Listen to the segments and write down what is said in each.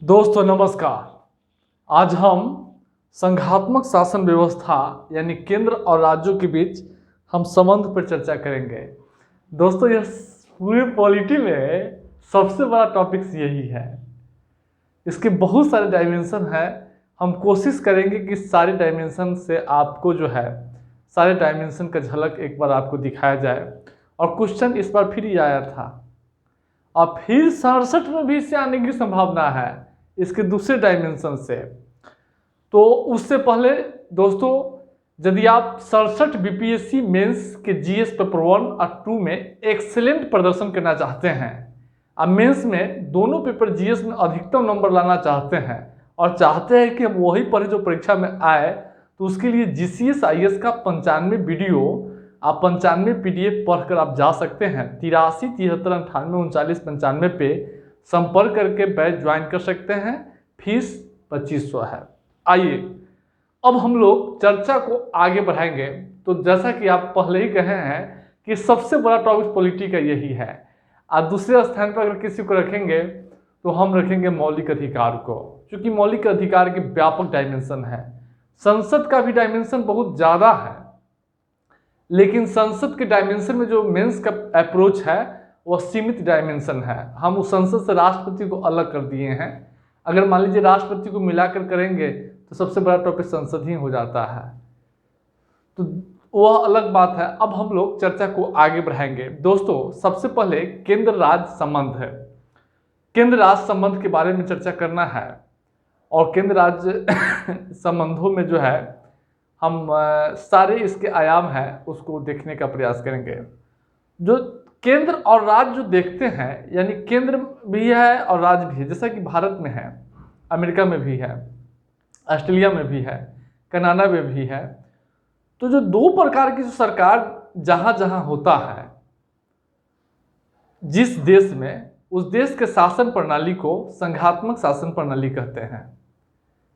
दोस्तों नमस्कार। आज हम संघात्मक शासन व्यवस्था यानी केंद्र और राज्यों के बीच हम संबंध पर चर्चा करेंगे। दोस्तों यह पूरे पॉलिटी में सबसे बड़ा टॉपिक्स यही है। इसके बहुत सारे डायमेंशन हैं। हम कोशिश करेंगे कि सारे डायमेंशन से आपको जो है सारे डायमेंशन का झलक एक बार आपको दिखाया जाए। और क्वेश्चन इस बार फिर ही आया था और फिर 67 में भी इससे आने की संभावना है, इसके दूसरे डायमेंशन से। तो उससे पहले दोस्तों, यदि आप 67 बीपीएससी मेंस के जीएस पेपर 1 और 2 में एक्सेलेंट प्रदर्शन करना चाहते हैं और मेंस में दोनों पेपर जीएस में अधिकतम नंबर लाना चाहते हैं और चाहते हैं कि हम वही पढ़े जो परीक्षा में आए, तो उसके लिए जीसीएस आईएएस का 95 वीडियो आप 95 पीडीएफ पढ़कर आप जा सकते हैं। 83 73 98 39 95 पे संपर्क करके बैच ज्वाइन कर सकते हैं। फीस 2500 है। आइए अब हम लोग चर्चा को आगे बढ़ाएंगे। तो जैसा कि आप पहले ही कहे हैं कि सबसे बड़ा टॉपिक पॉलिटी का यही है। और दूसरे स्थान पर अगर किसी को रखेंगे तो हम रखेंगे मौलिक अधिकार को, क्योंकि मौलिक अधिकार के व्यापक डायमेंशन है। संसद का भी डायमेंशन बहुत ज़्यादा है, लेकिन संसद के डायमेंशन में जो मेंस का अप्रोच है वह सीमित डायमेंशन है। हम उस संसद से राष्ट्रपति को अलग कर दिए हैं। अगर मान लीजिए राष्ट्रपति को मिलाकर करेंगे तो सबसे बड़ा टॉपिक संसद ही हो जाता है, तो वह अलग बात है। अब हम लोग चर्चा को आगे बढ़ाएंगे। दोस्तों सबसे पहले केंद्र राज्य संबंध है। केंद्र राज्य संबंध के बारे में चर्चा करना है और केंद्र राज्य संबंधों में जो है हम सारे इसके आयाम हैं उसको देखने का प्रयास करेंगे। जो केंद्र और राज्य जो देखते हैं, यानी केंद्र भी है और राज्य भी है, जैसा कि भारत में है, अमेरिका में भी है, ऑस्ट्रेलिया में भी है, कनाडा में भी है। तो जो दो प्रकार की जो सरकार जहाँ जहाँ होता है जिस देश में, उस देश के शासन प्रणाली को संघात्मक शासन प्रणाली कहते हैं।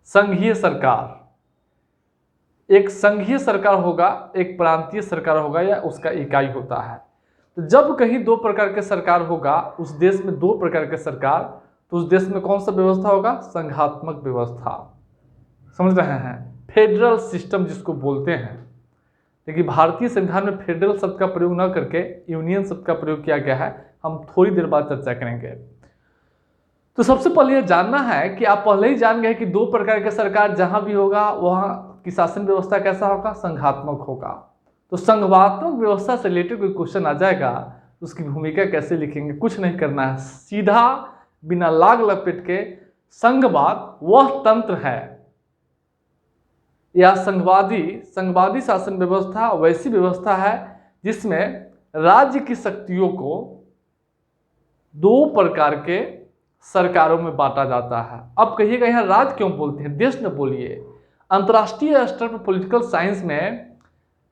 संघीय सरकार, एक संघीय सरकार होगा, एक प्रांतीय सरकार होगा या उसका इकाई होता है। तो जब कहीं दो प्रकार के सरकार होगा, उस देश में दो प्रकार के सरकार, तो उस देश में कौन सा व्यवस्था होगा? संघात्मक व्यवस्था। समझ रहे हैं? फेडरल सिस्टम जिसको बोलते हैं। लेकिन भारतीय संविधान में फेडरल शब्द का प्रयोग न करके यूनियन शब्द का प्रयोग किया गया है। हम थोड़ी देर बाद चर्चा करेंगे। तो सबसे पहले यह जानना है कि आप पहले ही जान गए कि दो प्रकार के सरकार जहां भी होगा वहां की शासन व्यवस्था कैसा होगा? संघात्मक होगा। तो संघात्मक व्यवस्था से रिलेटेड कोई क्वेश्चन आ जाएगा तो उसकी भूमिका कैसे लिखेंगे? कुछ नहीं करना है, सीधा बिना लाग लपेट के संघवाद वह तंत्र है या संघवादी शासन व्यवस्था वैसी व्यवस्था है जिसमें राज्य की शक्तियों को दो प्रकार के सरकारों में बांटा जाता है। अब कहिएगा यहाँ राज्य क्यों बोलते हैं? देश न बोलिए। अंतर्राष्ट्रीय स्तर पर पॉलिटिकल साइंस में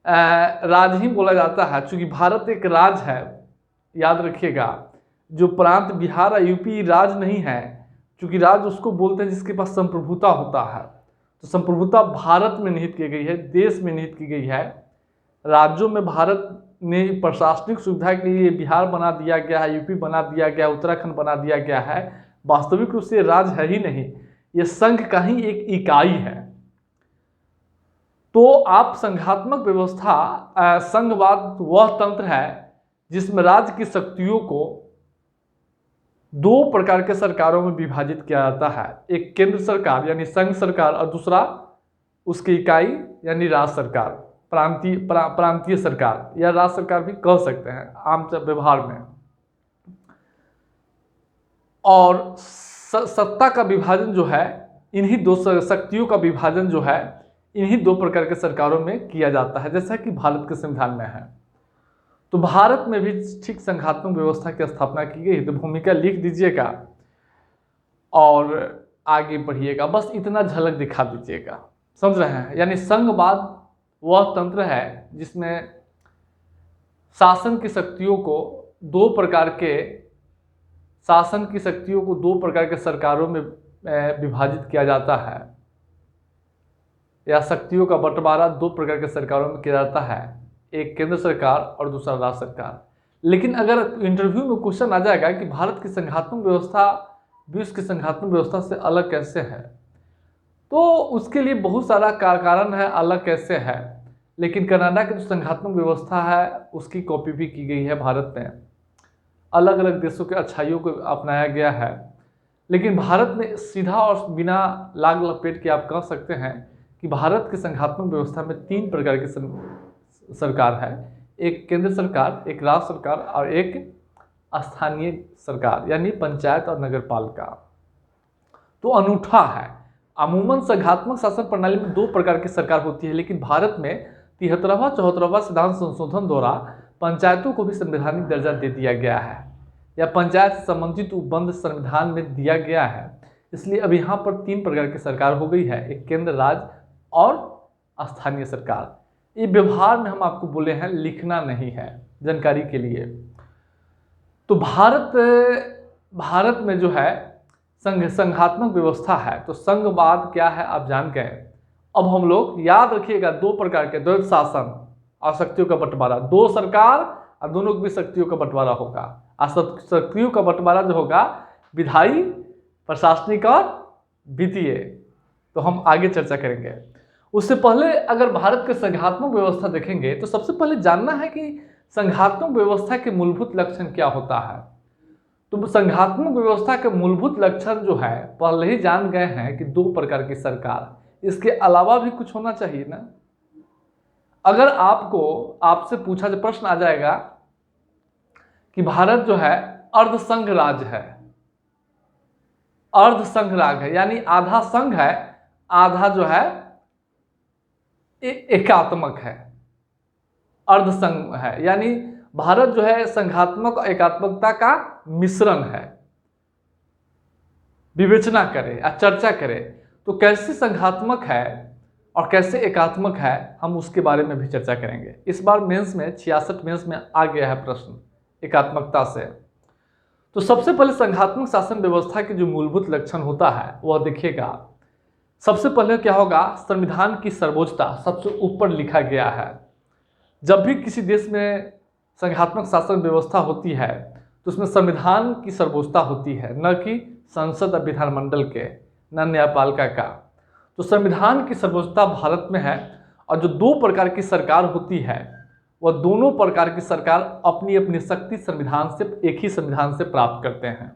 राज्य ही बोला जाता है, क्योंकि भारत एक राज्य है। याद रखिएगा, जो प्रांत बिहार और यूपी राज्य नहीं है, क्योंकि राज्य उसको बोलते हैं जिसके पास संप्रभुता होता है। तो संप्रभुता भारत में निहित की गई है, देश में निहित की गई है। राज्यों में भारत ने प्रशासनिक सुविधा के लिए बिहार बना दिया गया है, यूपी बना दिया गया, उत्तराखंड बना दिया गया है। वास्तविक रूप से राज्य है ही नहीं, ये संघ का ही एक इकाई है। तो आप संघात्मक व्यवस्था, संघवाद वह तंत्र है जिसमें राज्य की शक्तियों को दो प्रकार के सरकारों में विभाजित किया जाता है। एक केंद्र सरकार यानी संघ सरकार और दूसरा उसकी इकाई यानी राज्य सरकार, प्रांतीय सरकार या राज्य सरकार भी कह सकते हैं आम व्यवहार में। और सत्ता का विभाजन जो है, इन्हीं दो शक्तियों का विभाजन जो है इन्हीं दो प्रकार के सरकारों में किया जाता है, जैसा कि भारत के संविधान में है। तो भारत में भी ठीक संघात्मक व्यवस्था की स्थापना की गई। तो भूमिका लिख दीजिएगा और आगे बढ़िएगा। बस इतना झलक दिखा दीजिएगा। समझ रहे हैं? यानी संघवाद वह तंत्र है जिसमें शासन की शक्तियों को दो प्रकार के सरकारों में विभाजित किया जाता है, या शक्तियों का बंटवारा दो प्रकार के सरकारों में किया जाता है, एक केंद्र सरकार और दूसरा राज्य सरकार। लेकिन अगर इंटरव्यू में क्वेश्चन आ जाएगा कि भारत की संघात्मक व्यवस्था विश्व की संघात्मक व्यवस्था से अलग कैसे है? तो उसके लिए बहुत सारा कारण है अलग कैसे है, लेकिन कनाडा की जो संघात्मक व्यवस्था है उसकी कॉपी भी की गई है भारत में। अलग अलग देशों के अच्छाइयों को अपनाया गया है, लेकिन भारत में सीधा और बिना लाग लपेट के आप कह सकते हैं कि भारत की संघात्मक व्यवस्था में 3 प्रकार की सरकार है। एक केंद्र सरकार, एक राज्य सरकार और एक स्थानीय सरकार यानी पंचायत और नगर पालिका। तो अनूठा है। अमूमन संघात्मक शासन प्रणाली में 2 प्रकार की सरकार होती है, लेकिन भारत में 73वां 74वां सिद्धांत संशोधन द्वारा पंचायतों को भी संवैधानिक दर्जा दे दिया गया है, या पंचायत से संबंधित उपबंध संविधान में दिया गया है। इसलिए अब यहाँ पर 3 प्रकार की सरकार हो गई है, एक केंद्र राज्य और स्थानीय सरकार। ये व्यवहार में हम आपको बोले हैं, लिखना नहीं है, जानकारी के लिए। तो भारत में जो है संघात्मक व्यवस्था है, तो संघवाद क्या है आप जान गए। अब हम लोग याद रखिएगा 2 प्रकार के द्वैध शासन और शक्तियों का बंटवारा, 2 सरकार और दोनों की शक्तियों का बंटवारा होगा। और शक्तियों का बंटवारा जो होगा विधायी, प्रशासनिक और वित्तीय, तो हम आगे चर्चा करेंगे। उससे पहले अगर भारत के संघात्मक व्यवस्था देखेंगे तो सबसे पहले जानना है कि संघात्मक व्यवस्था के मूलभूत लक्षण क्या होता है। तो संघात्मक व्यवस्था के मूलभूत लक्षण जो है पहले ही जान गए हैं कि 2 प्रकार की सरकार, इसके अलावा भी कुछ होना चाहिए ना। अगर आपसे पूछा जो प्रश्न आ जाएगा कि भारत जो है अर्धसंघ राज्य है, अर्धसंघ राज्य है यानी आधा संघ है, आधा जो है एकात्मक है, अर्धसंघ है, यानी भारत जो है संघात्मक और एकात्मकता का मिश्रण है। विवेचना करें या चर्चा करें तो कैसे संघात्मक है और कैसे एकात्मक है, हम उसके बारे में भी चर्चा करेंगे। इस बार मेंस में 66 मेंस में आ गया है प्रश्न एकात्मकता से। तो सबसे पहले संघात्मक शासन व्यवस्था के जो मूलभूत लक्षण होता है वह देखिएगा। सबसे पहले क्या होगा, संविधान की सर्वोच्चता सबसे ऊपर लिखा गया है। जब भी किसी देश में संघात्मक शासन व्यवस्था होती है तो उसमें संविधान की सर्वोच्चता होती है, न कि संसद और विधानमंडल के, न न्यायपालिका का। तो संविधान की सर्वोच्चता भारत में है। और जो 2 प्रकार की सरकार होती है वह दोनों प्रकार की सरकार अपनी अपनी शक्ति संविधान से, एक ही संविधान से प्राप्त करते हैं।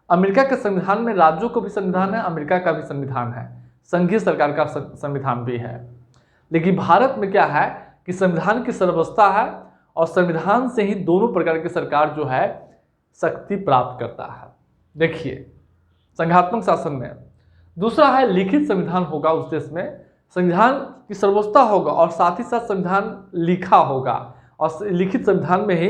अमेरिका के संविधान में राज्यों को भी संविधान है, अमेरिका का भी संविधान है, संघीय सरकार का संविधान भी है। लेकिन भारत में क्या है कि संविधान की सर्वोच्चता है और संविधान से ही दोनों प्रकार की सरकार जो है शक्ति प्राप्त करता है। देखिए संघात्मक शासन में दूसरा है लिखित संविधान होगा, उस देश में संविधान की सर्वोच्चता होगा और साथ ही साथ संविधान लिखा होगा। और लिखित संविधान में ही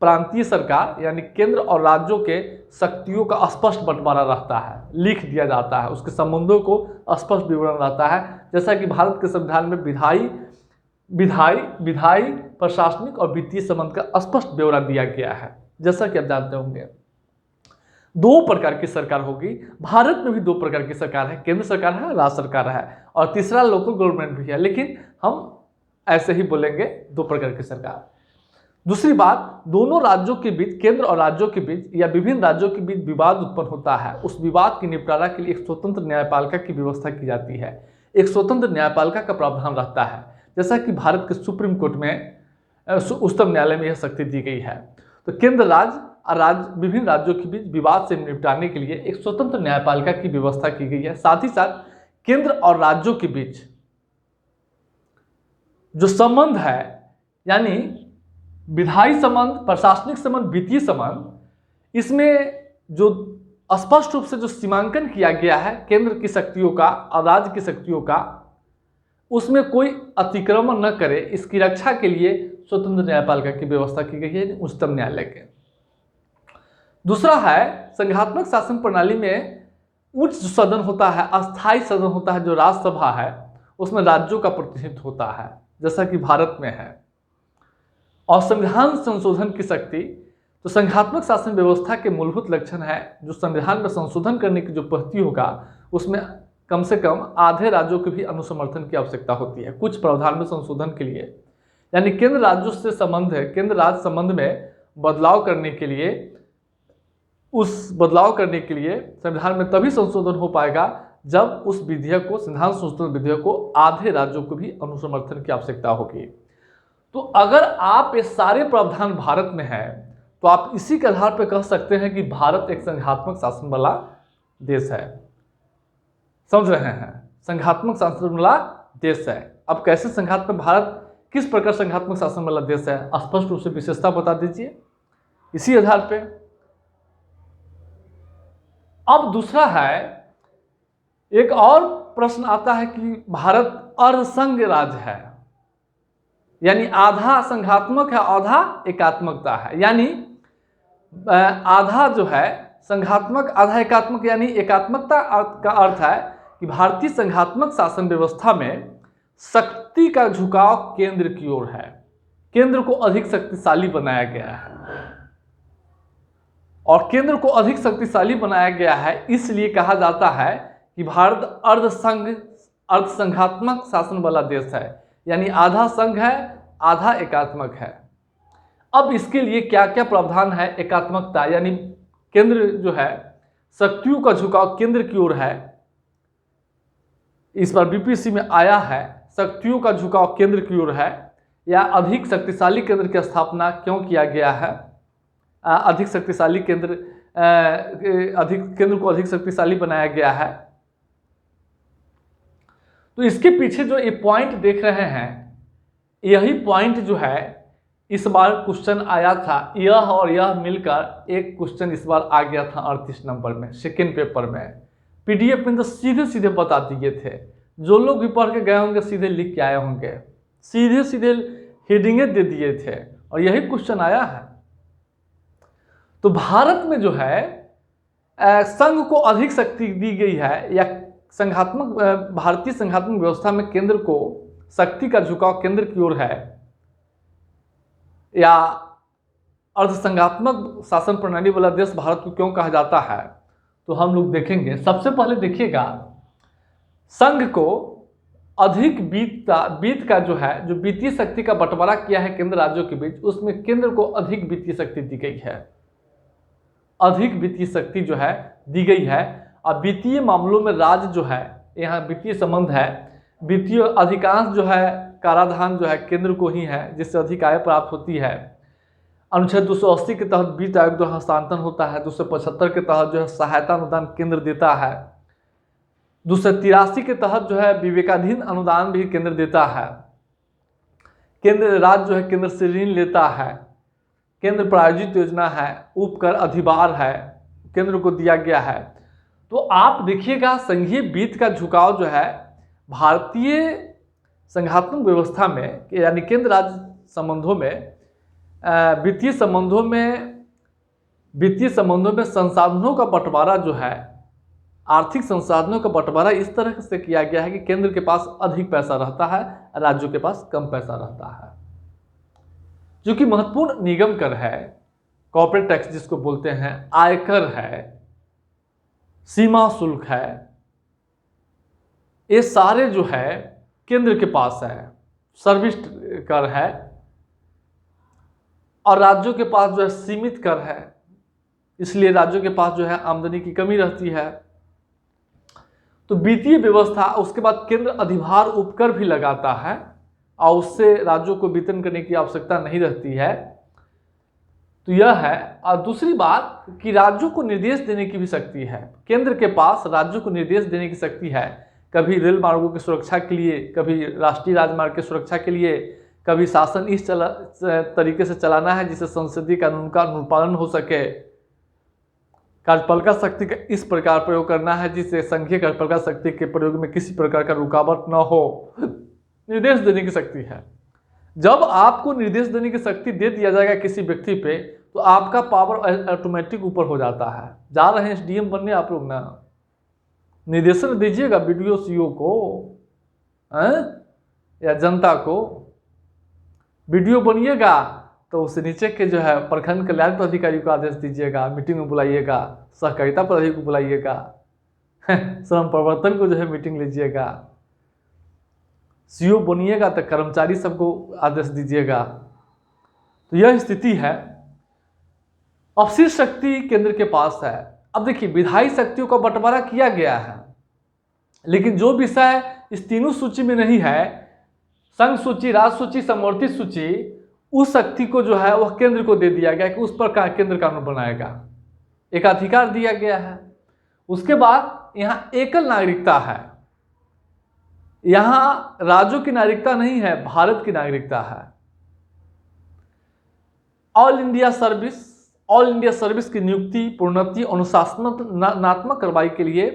प्रांतीय सरकार यानी केंद्र और राज्यों के शक्तियों का स्पष्ट बंटवारा रहता है, लिख दिया जाता है, उसके संबंधों को स्पष्ट विवरण रहता है। जैसा कि भारत के संविधान में विधायी, प्रशासनिक और वित्तीय संबंध का स्पष्ट ब्यौरा दिया गया है। जैसा कि आप जानते होंगे 2 प्रकार की सरकार होगी। भारत में भी 2 प्रकार की सरकार है, केंद्र सरकार है, राज्य सरकार है, और तीसरा लोकल गवर्नमेंट भी है, लेकिन हम ऐसे ही बोलेंगे 2 प्रकार की सरकार। दूसरी बात, दोनों राज्यों के बीच, केंद्र और राज्यों के बीच या विभिन्न राज्यों के बीच विवाद उत्पन्न होता है, उस विवाद के निपटारा के लिए एक स्वतंत्र न्यायपालिका की व्यवस्था की जाती है। एक स्वतंत्र न्यायपालिका का प्रावधान रहता है, जैसा कि भारत के सुप्रीम कोर्ट में, उच्चतम न्यायालय में यह शक्ति दी गई है। तो केंद्र राज्य और विभिन्न राज्यों के बीच विवाद से निपटाने के लिए एक स्वतंत्र न्यायपालिका की व्यवस्था की गई है। साथ ही साथ केंद्र और राज्यों के बीच जो संबंध है, यानी विधायी संबंध, प्रशासनिक संबंध, वित्तीय संबंध, इसमें जो स्पष्ट रूप से जो सीमांकन किया गया है केंद्र की शक्तियों का और राज्य की शक्तियों का, उसमें कोई अतिक्रमण न करे, इसकी रक्षा के लिए स्वतंत्र न्यायपालिका की व्यवस्था की गई है उच्चतम न्यायालय के। दूसरा है संघात्मक शासन प्रणाली में उच्च सदन होता है, अस्थायी सदन होता है, जो राज्यसभा है, उसमें राज्यों का प्रतिनिधित्व होता है, जैसा कि भारत में है। और संविधान संशोधन की शक्ति, तो संघात्मक शासन व्यवस्था के मूलभूत लक्षण है जो संविधान में संशोधन करने की जो पद्धति होगा उसमें कम से कम आधे राज्यों के भी अनुसमर्थन की आवश्यकता होती है कुछ प्रावधान में संशोधन के लिए। यानी केंद्र राज्यों से संबंध है, केंद्र राज्य संबंध में बदलाव करने के लिए उस बदलाव करने के लिए संविधान में तभी संशोधन हो पाएगा जब उस विधेयक को, संविधान संशोधन विधेयक को आधे राज्यों को भी अनुसमर्थन की आवश्यकता होगी। तो अगर आप ये सारे प्रावधान भारत में हैं तो आप इसी के आधार पर कह सकते हैं कि भारत एक संघात्मक शासन वाला देश है। समझ रहे हैं? संघात्मक शासन वाला देश है। अब कैसे संघात्मक, भारत किस प्रकार संघात्मक शासन वाला देश है, स्पष्ट रूप से विशेषता बता दीजिए इसी आधार पे। अब दूसरा है, एक और प्रश्न आता है कि भारत अर्धसंघ राज्य है, यानी आधा संघात्मक है, आधा एकात्मकता है। यानी आधा जो है संघात्मक, आधा एकात्मक। यानी एकात्मकता का अर्थ है कि भारतीय संघात्मक शासन व्यवस्था में शक्ति का झुकाव केंद्र की ओर है, केंद्र को अधिक शक्तिशाली बनाया गया है। और केंद्र को अधिक शक्तिशाली बनाया गया है इसलिए कहा जाता है कि भारत अर्धसंघात्मक शासन वाला देश है, यानी आधा संघ है, आधा एकात्मक है। अब इसके लिए क्या क्या प्रावधान है? एकात्मकता यानी केंद्र जो है, शक्तियों का झुकाव केंद्र की ओर है। इस बार बीपीएससी में आया है, शक्तियों का झुकाव केंद्र की ओर है, या अधिक शक्तिशाली केंद्र की स्थापना क्यों किया गया है? अधिक शक्तिशाली केंद्र, केंद्र को अधिक शक्तिशाली बनाया गया है। तो इसके पीछे जो ये पॉइंट देख रहे हैं, यही पॉइंट जो है इस बार क्वेश्चन आया था, यह और यह मिलकर एक क्वेश्चन इस बार आ गया था 38 नंबर में, सेकेंड पेपर में। पीडीएफ में तो सीधे सीधे बता दिए थे, जो लोग भी पढ़ के गए होंगे सीधे लिख के आए होंगे, सीधे सीधे हेडिंगें दे दिए थे और यही क्वेश्चन आया है। तो भारत में जो है संघ को अधिक शक्ति दी गई है, या संघात्मक, भारतीय संघात्मक व्यवस्था में केंद्र को शक्ति का झुकाव केंद्र की ओर है, या अर्धसंघात्मक शासन प्रणाली वाला देश भारत को क्यों कहा जाता है, तो हम लोग देखेंगे। सबसे पहले देखिएगा, संघ को अधिक बीत का जो है, जो वित्तीय शक्ति का बंटवारा किया है केंद्र राज्यों के बीच, उसमें केंद्र को अधिक वित्तीय शक्ति दी गई है, अधिक वित्तीय शक्ति जो है दी गई है। और वित्तीय मामलों में राज्य जो है, यहाँ वित्तीय संबंध है, वित्तीय अधिकांश जो है कराधान जो है केंद्र को ही है, जिससे अधिक आय प्राप्त होती है। अनुच्छेद 280 के तहत वित्त आयोग द्वारा हस्तांतरण होता है। 275 के तहत जो है सहायता अनुदान केंद्र देता है। 283 के तहत जो है विवेकाधीन अनुदान भी केंद्र देता है। केंद्र राज्य जो है केंद्र से ऋण लेता है। केंद्र प्रायोजित योजना है, उपकर अधिभार है, केंद्र को दिया गया है। तो आप देखिएगा, संघीय वित्त का झुकाव जो है भारतीय संघात्मक व्यवस्था में, यानी केंद्र राज्य संबंधों में, वित्तीय संबंधों में संसाधनों का बंटवारा जो है, आर्थिक संसाधनों का बंटवारा इस तरह से किया गया है कि केंद्र के पास अधिक पैसा रहता है, राज्यों के पास कम पैसा रहता है। जो कि महत्वपूर्ण निगम कर है, कॉर्पोरेट टैक्स जिसको बोलते हैं, आयकर है, सीमा शुल्क है, ये सारे जो है केंद्र के पास है। सर्विस कर है, और राज्यों के पास जो है सीमित कर है, इसलिए राज्यों के पास जो है आमदनी की कमी रहती है। तो वित्तीय व्यवस्था, उसके बाद केंद्र अधिभार उपकर भी लगाता है, और उससे राज्यों को वितरण करने की आवश्यकता नहीं रहती है। तो यह है। और दूसरी बात कि राज्यों को निर्देश देने की भी शक्ति है। केंद्र के पास राज्यों को निर्देश देने की शक्ति है, कभी रेल मार्गों की सुरक्षा के लिए, कभी राष्ट्रीय राजमार्ग की सुरक्षा के लिए, कभी शासन इस तरीके से चलाना है जिससे संसदीय कानून का अनुपालन हो सके, कार्यपालिका शक्ति का इस प्रकार प्रयोग करना है जिससे संघीय कार्यपालिका शक्ति के प्रयोग में किसी प्रकार का रुकावट न हो। निर्देश देने की शक्ति है। जब आपको निर्देश देने की शक्ति दे दिया जाएगा किसी व्यक्ति पे, तो आपका पावर ऑटोमेटिक ऊपर हो जाता है। जा रहे हैं एसडीएम बनने आप लोग ना, निर्देशन दीजिएगा बीडीओ सीओ को या जनता को। बीडीओ बनिएगा तो उससे नीचे के जो है प्रखंड कल्याण पदाधिकारी को आदेश दीजिएगा, मीटिंग में बुलाइएगा, सहकारिता पदाधिकारी को बुलाइएगा, श्रम प्रवर्तन को जो है मीटिंग लीजिएगा। सीओ बनिएगा तो कर्मचारी सबको आदेश दीजिएगा। तो यह स्थिति है। अपशिष्ट शक्ति केंद्र के पास है। अब देखिए विधायी शक्तियों का बंटवारा किया गया है, लेकिन जो विषय इस तीनों सूची में नहीं है, संघ सूची, राज्य सूची, समवर्ती सूची, उस शक्ति को जो है वह केंद्र को दे दिया गया कि उस पर केंद्र कानून बनाएगा, एक अधिकार दिया गया है। उसके बाद यहां एकल नागरिकता है, यहां राज्यों की नागरिकता नहीं है, भारत की नागरिकता है। ऑल इंडिया सर्विस की नियुक्ति, प्रोन्नति, अनुशासनात्मक कार्रवाई के लिए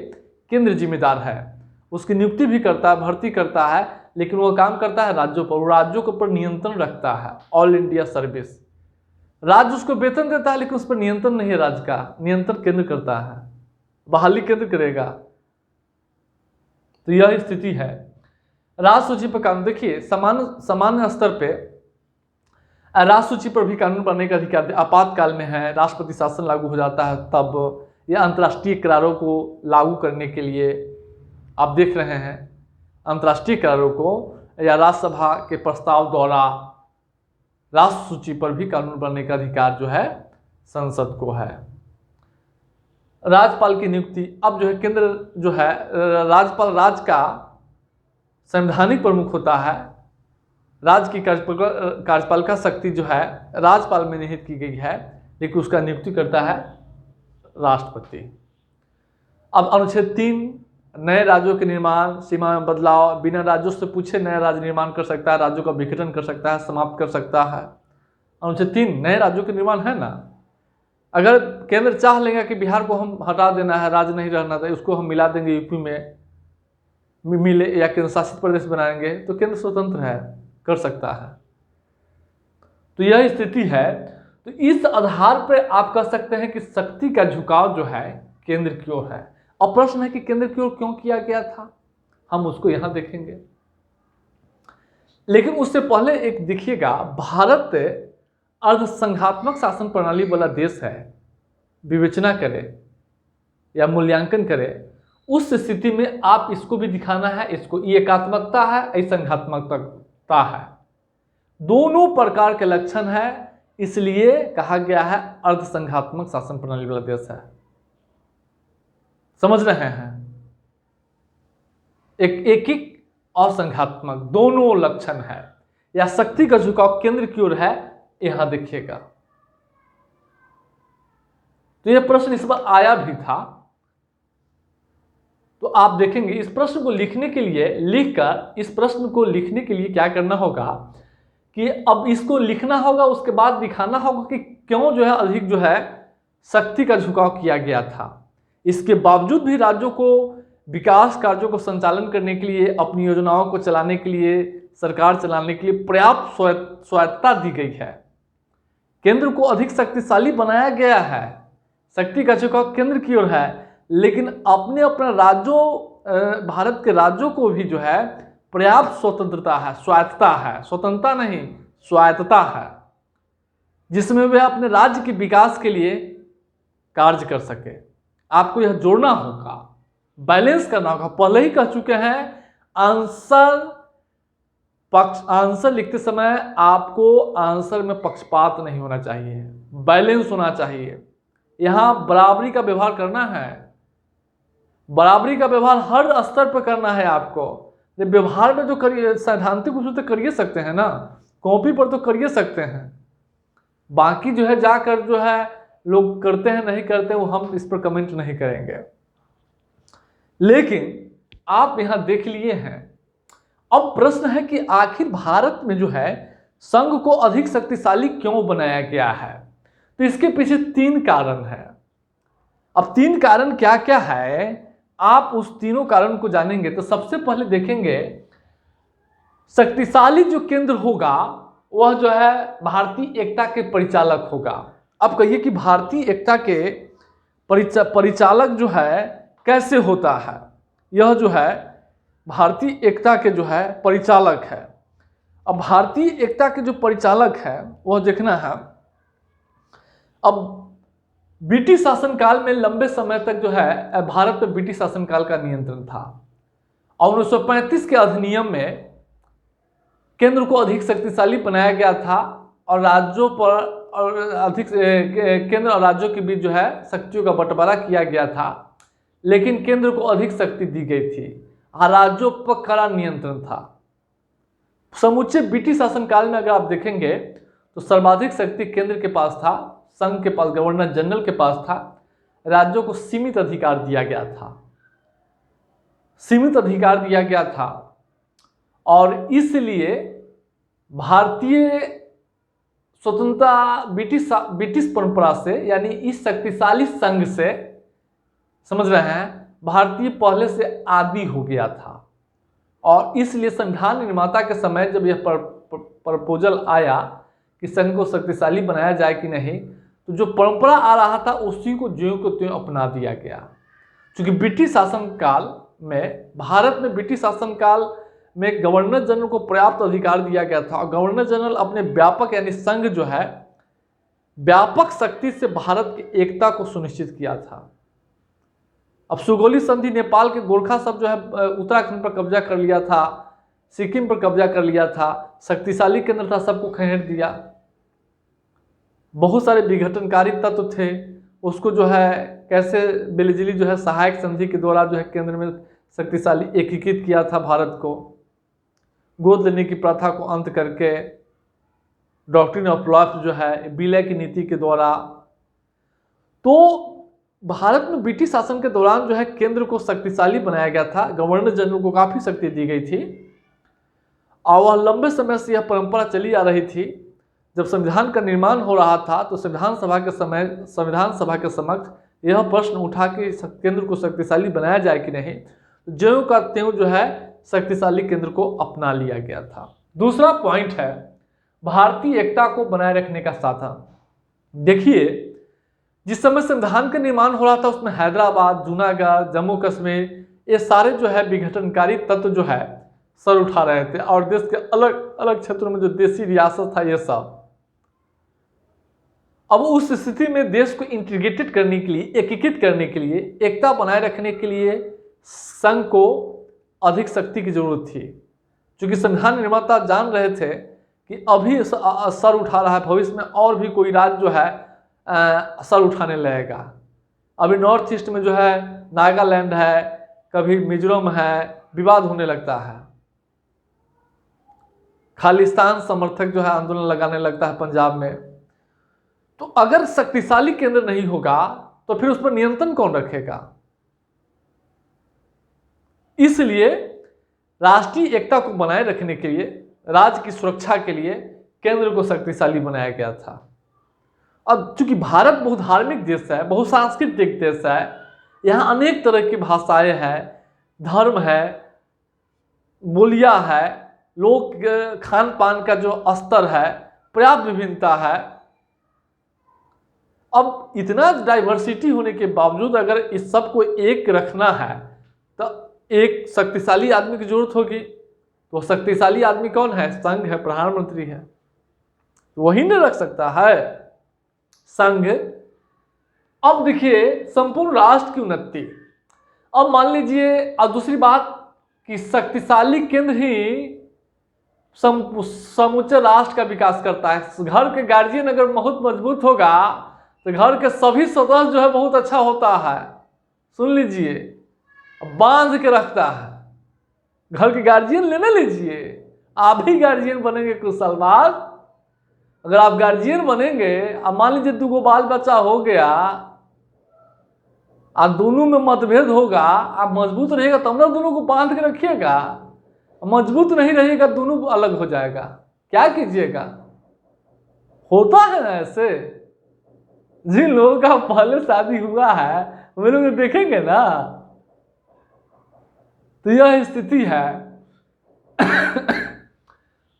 केंद्र जिम्मेदार है। उसकी नियुक्ति भी करता है, भर्ती करता है, लेकिन वो काम करता है राज्यों पर, वो राज्यों के ऊपर नियंत्रण रखता है। ऑल इंडिया सर्विस, राज्य उसको वेतन देता है लेकिन उस पर नियंत्रण नहीं है, राज्य का नियंत्रण केंद्र करता है, बहाली केंद्र करेगा। तो यह स्थिति है। राज्य सूची पर कानून, देखिए सामान्य स्तर पे राज्य सूची पर भी कानून बनने का अधिकार आपातकाल में है। राष्ट्रपति शासन लागू हो जाता है तब, या अंतर्राष्ट्रीय करारों को लागू करने के लिए आप देख रहे हैं, अंतर्राष्ट्रीय करारों को या राज्यसभा के प्रस्ताव द्वारा राष्ट्र सूची पर भी कानून बनने का अधिकार जो है संसद को है। राज्यपाल की नियुक्ति, अब जो है केंद्र जो है राज्यपाल राज्य का संवैधानिक प्रमुख होता है। राज्य की कार्यपालिका शक्ति जो है राज्यपाल में निहित की गई है, लेकिन उसका नियुक्ति करता है राष्ट्रपति। अब अनुच्छेद 3, नए राज्यों के निर्माण, सीमा में बदलाव, बिना राज्यों से पूछे नया राज्य निर्माण कर सकता है, राज्यों का विघटन कर सकता है, समाप्त कर सकता है। अनुच्छेद 3 नए राज्यों के निर्माण है ना। अगर केंद्र चाह लेगा कि बिहार को हम हटा देना है, राज्य नहीं रहना था, उसको हम मिला देंगे यूपी में मिले या केंद्र शासित प्रदेश बनाएंगे, तो केंद्र स्वतंत्र है, कर सकता है। तो यह स्थिति है। तो इस आधार पर आप कह सकते हैं कि शक्ति का झुकाव जो है केंद्र की ओर है। अब प्रश्न है कि केंद्र की ओर क्यों किया गया था, हम उसको यहां देखेंगे। लेकिन उससे पहले एक देखिएगा, भारत अर्धसंघात्मक शासन प्रणाली वाला देश है। विवेचना करें या मूल्यांकन करें, उस स्थिति में आप इसको भी दिखाना है, इसको ये एकात्मकता है, ये संघात्मकता है, दोनों प्रकार के लक्षण है, इसलिए कहा गया है अर्धसंघात्मक शासन प्रणाली वाला देश है। समझ रहे हैं, एक एकीक और संघात्मक दोनों लक्षण है, या शक्ति का झुकाव केंद्र की ओर है, यहां देखिएगा। तो यह प्रश्न इस बार आया भी था, तो आप देखेंगे इस प्रश्न को लिखने के लिए, लिखकर इस प्रश्न को लिखने के लिए क्या करना होगा कि अब इसको लिखना होगा, उसके बाद दिखाना होगा कि क्यों जो है अधिक जो है शक्ति का झुकाव किया गया था। इसके बावजूद भी राज्यों को विकास कार्यों को संचालन करने के लिए, अपनी योजनाओं को चलाने के लिए, सरकार चलाने के लिए पर्याप्त स्वायत्तता दी गई है। केंद्र को अधिक शक्तिशाली बनाया गया है, शक्ति का झुकाव केंद्र की ओर है, लेकिन अपने राज्यों, भारत के राज्यों को भी जो है पर्याप्त स्वतंत्रता है, स्वायत्तता है, स्वतंत्रता नहीं स्वायत्तता है, जिसमें वे अपने राज्य के विकास के लिए कार्य कर सके। आपको यह जोड़ना होगा, बैलेंस करना होगा। पहले ही कह चुके हैं, आंसर लिखते समय आपको आंसर में पक्षपात नहीं होना चाहिए, बैलेंस होना चाहिए। यहां बराबरी का व्यवहार करना है, बराबरी का व्यवहार हर स्तर पर करना है आपको। व्यवहार में जो करिए, सैद्धांतिक रूप से तो करिए सकते हैं ना, कॉपी पर तो करिए सकते हैं, बाकी जो है जाकर जो है लोग करते हैं नहीं करते, वो हम इस पर कमेंट नहीं करेंगे। लेकिन आप यहां देख लिए हैं। अब प्रश्न है कि आखिर भारत में जो है संघ को अधिक शक्तिशाली क्यों बनाया गया है। तो इसके पीछे 3 कारण है। अब 3 कारण क्या क्या है, आप उस तीनों कारण को जानेंगे। तो सबसे पहले देखेंगे, शक्तिशाली जो केंद्र होगा वह जो है भारतीय एकता के परिचालक होगा। अब कहिए कि भारतीय एकता के परिचालक जो है कैसे होता है, यह जो है भारतीय एकता के जो है परिचालक है। अब भारतीय एकता के जो परिचालक है वह देखना है। अब ब्रिटिश शासनकाल में लंबे समय तक जो है भारत पर ब्रिटिश शासनकाल का नियंत्रण था, और 1935 के अधिनियम में केंद्र को अधिक शक्तिशाली बनाया गया था और राज्यों पर केंद्र और राज्यों के बीच जो है शक्तियों का बंटवारा किया गया था, लेकिन केंद्र को अधिक शक्ति दी गई थी और राज्यों पर कड़ा नियंत्रण था। समूचे ब्रिटिश शासनकाल में अगर आप देखेंगे तो सर्वाधिक शक्ति केंद्र के पास था, संघ के पास, गवर्नर जनरल के पास था, राज्यों को सीमित अधिकार दिया गया था, सीमित अधिकार दिया गया था। और इसलिए भारतीय स्वतंत्रता ब्रिटिश परंपरा से, यानी इस शक्तिशाली संघ से, समझ रहे हैं, भारतीय पहले से आदी हो गया था। और इसलिए संविधान निर्माता के समय जब यह प्रपोजल आया कि संघ को शक्तिशाली बनाया जाए कि नहीं, तो जो परंपरा आ रहा था उसी को ज्यों को त्यों अपना दिया गया। क्योंकि ब्रिटिश शासनकाल में, भारत में ब्रिटिश शासनकाल में गवर्नर जनरल को पर्याप्त अधिकार दिया गया था, और गवर्नर जनरल अपने व्यापक, यानी संघ जो है, व्यापक शक्ति से भारत की एकता को सुनिश्चित किया था। अब सुगौली संधि, नेपाल के गोरखा सब जो है उत्तराखंड पर कब्जा कर लिया था, सिक्किम पर कब्जा कर लिया था, शक्तिशाली केंद्र था, सबको खदेड़ दिया। बहुत सारे विघटनकारी तत्व थे, उसको जो है कैसे बेलजिली जो है सहायक संधि के द्वारा जो है केंद्र में शक्तिशाली एकीकृत किया था भारत को, गोद लेने की प्रथा को अंत करके, डॉक्ट्रिन ऑफ लॉफ्ट जो है विलय की नीति के द्वारा। तो भारत में ब्रिटिश शासन के दौरान जो है केंद्र को शक्तिशाली बनाया गया था, गवर्नर जनरल को काफ़ी शक्ति दी गई थी, और वह लंबे समय से यह परंपरा चली आ रही थी। जब संविधान का निर्माण हो रहा था तो संविधान सभा के समक्ष यह प्रश्न उठा कि केंद्र को शक्तिशाली बनाया जाए कि नहीं, तो ज्यों का त्यों जो है शक्तिशाली केंद्र को अपना लिया गया था। दूसरा पॉइंट है भारतीय एकता को बनाए रखने का साधन। देखिए, जिस समय संविधान का निर्माण हो रहा था उसमें हैदराबाद, जूनागढ़, जम्मू कश्मीर, ये सारे जो है विघटनकारी तत्व जो है सर उठा रहे थे, और देश के अलग अलग क्षेत्रों में जो देसी रियासत था ये सब। अब उस स्थिति में देश को इंटीग्रेटेड करने के लिए, एकीकृत करने के लिए, एकता बनाए रखने के लिए संघ को अधिक शक्ति की जरूरत थी। क्योंकि संविधान निर्माता जान रहे थे कि अभी सर उठा रहा है, भविष्य में और भी कोई राज्य जो है सर उठाने लगेगा। अभी नॉर्थ ईस्ट में जो है नागालैंड है, कभी मिजोरम है, विवाद होने लगता है। खालिस्तान समर्थक जो है आंदोलन लगाने लगता है पंजाब में। तो अगर शक्तिशाली केंद्र नहीं होगा तो फिर उस पर नियंत्रण कौन रखेगा? इसलिए राष्ट्रीय एकता को बनाए रखने के लिए, राज्य की सुरक्षा के लिए केंद्र को शक्तिशाली बनाया गया था। अब चूंकि भारत बहुधार्मिक देश है, बहुसांस्कृतिक देश है, यहाँ अनेक तरह की भाषाएं हैं, धर्म है, बोलियां है, लोग खान पान का जो स्तर है, पर्याप्त विभिन्नता है। अब इतना डाइवर्सिटी होने के बावजूद अगर इस सब को एक रखना है तो एक शक्तिशाली आदमी की जरूरत होगी। तो शक्तिशाली आदमी कौन है? संघ है, प्रधानमंत्री है, तो वही नहीं रख सकता है संघ। अब देखिए संपूर्ण राष्ट्र की उन्नति। अब मान लीजिए, और दूसरी बात कि शक्तिशाली केंद्र ही समूचे राष्ट्र का विकास करता है। घर के गार्जियन अगर बहुत मजबूत होगा तो घर के सभी सदस्य जो है बहुत अच्छा होता है। सुन लीजिए, बांध के रखता है। घर के गार्जियन लेने लीजिए, आप भी गार्जियन बनेंगे कुछ साल बाद। अगर आप गार्जियन बनेंगे, अब मान लीजिए 2 बाल बच्चा हो गया, और दोनों में मतभेद होगा, आप मजबूत रहेगा तब ना दोनों को बांध के रखिएगा। मजबूत नहीं रहेगा, दोनों अलग हो जाएगा, क्या कीजिएगा? होता है ना ऐसे। जिन लोगों का पहले शादी हुआ है वे लोग देखेंगे ना, तो यह स्थिति है।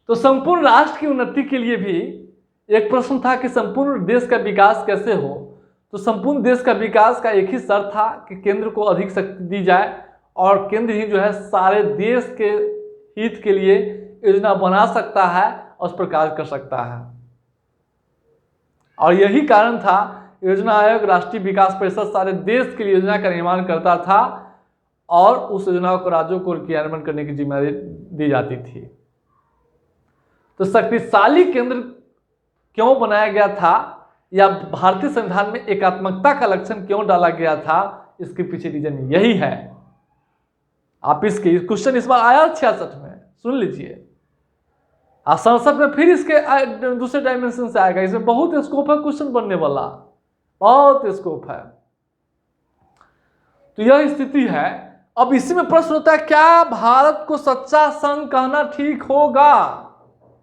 तो संपूर्ण राष्ट्र की उन्नति के लिए भी एक प्रश्न था कि संपूर्ण देश का विकास कैसे हो। तो संपूर्ण देश का विकास का एक ही शर्त था कि केंद्र को अधिक शक्ति दी जाए, और केंद्र ही जो है सारे देश के हित के लिए योजना बना सकता है और उस पर कार्य कर सकता है। और यही कारण था योजना आयोग, राष्ट्रीय विकास परिषद सारे देश के लिए योजना का निर्माण करता था, और उस योजना को राज्यों को क्रियान्वयन करने की जिम्मेदारी दी जाती थी। तो शक्तिशाली केंद्र क्यों बनाया गया था या भारतीय संविधान में एकात्मकता का लक्षण क्यों डाला गया था, इसके पीछे रीजन यही है। आप इसके क्वेश्चन इस बार आया 66 में, सुन लीजिए। संसद में फिर इसके दूसरे डायमेंशन से आएगा। इसमें बहुत स्कोप है क्वेश्चन बनने वाला, बहुत स्कोप है। तो यह स्थिति है। अब इसी में प्रश्न होता है, क्या भारत को सच्चा संघ कहना ठीक होगा?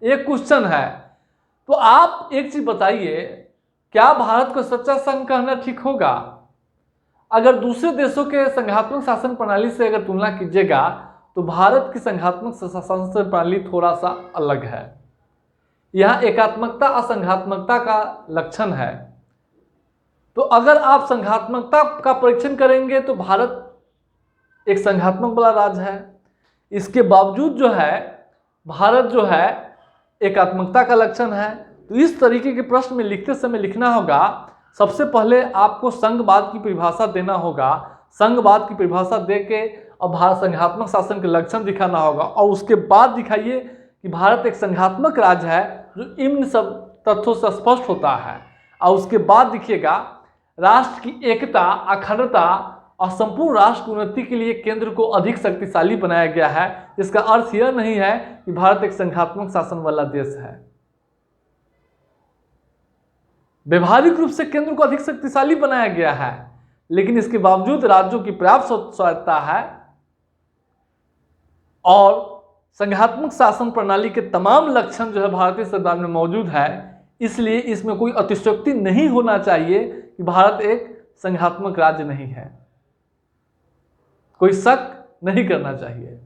एक क्वेश्चन है। तो आप एक चीज बताइए, क्या भारत को सच्चा संघ कहना ठीक होगा? अगर दूसरे देशों के संघात्मक शासन प्रणाली से अगर तुलना कीजिएगा तो भारत की संघात्मक शासन प्रणाली थोड़ा सा अलग है। यह एकात्मकता असंघात्मकता का लक्षण है। तो अगर आप संघात्मकता का परीक्षण करेंगे तो भारत एक संघात्मक वाला राज्य है। इसके बावजूद जो है भारत जो है एकात्मकता का लक्षण है। तो इस तरीके के प्रश्न में लिखते समय लिखना होगा, सबसे पहले आपको संघवाद की परिभाषा देना होगा। संघवाद की परिभाषा दे के और भारत संघात्मक शासन के लक्षण दिखाना होगा, और उसके बाद दिखाइए कि भारत एक संघात्मक राज्य है, जो इन सब तथ्यों से स्पष्ट होता है। और उसके बाद दिखिएगा राष्ट्र की एकता, अखंडता और संपूर्ण राष्ट्र की उन्नति के लिए केंद्र को अधिक शक्तिशाली बनाया गया है। इसका अर्थ यह नहीं है कि भारत एक संघात्मक शासन वाला देश है। व्यवहारिक रूप से केंद्र को अधिक शक्तिशाली बनाया गया है, लेकिन इसके बावजूद राज्यों की पर्याप्त स्वायत्तता है और संघात्मक शासन प्रणाली के तमाम लक्षण जो है भारतीय संविधान में मौजूद है। इसलिए इसमें कोई अतिशयोक्ति नहीं होना चाहिए कि भारत एक संघात्मक राज्य नहीं है। कोई शक नहीं करना चाहिए।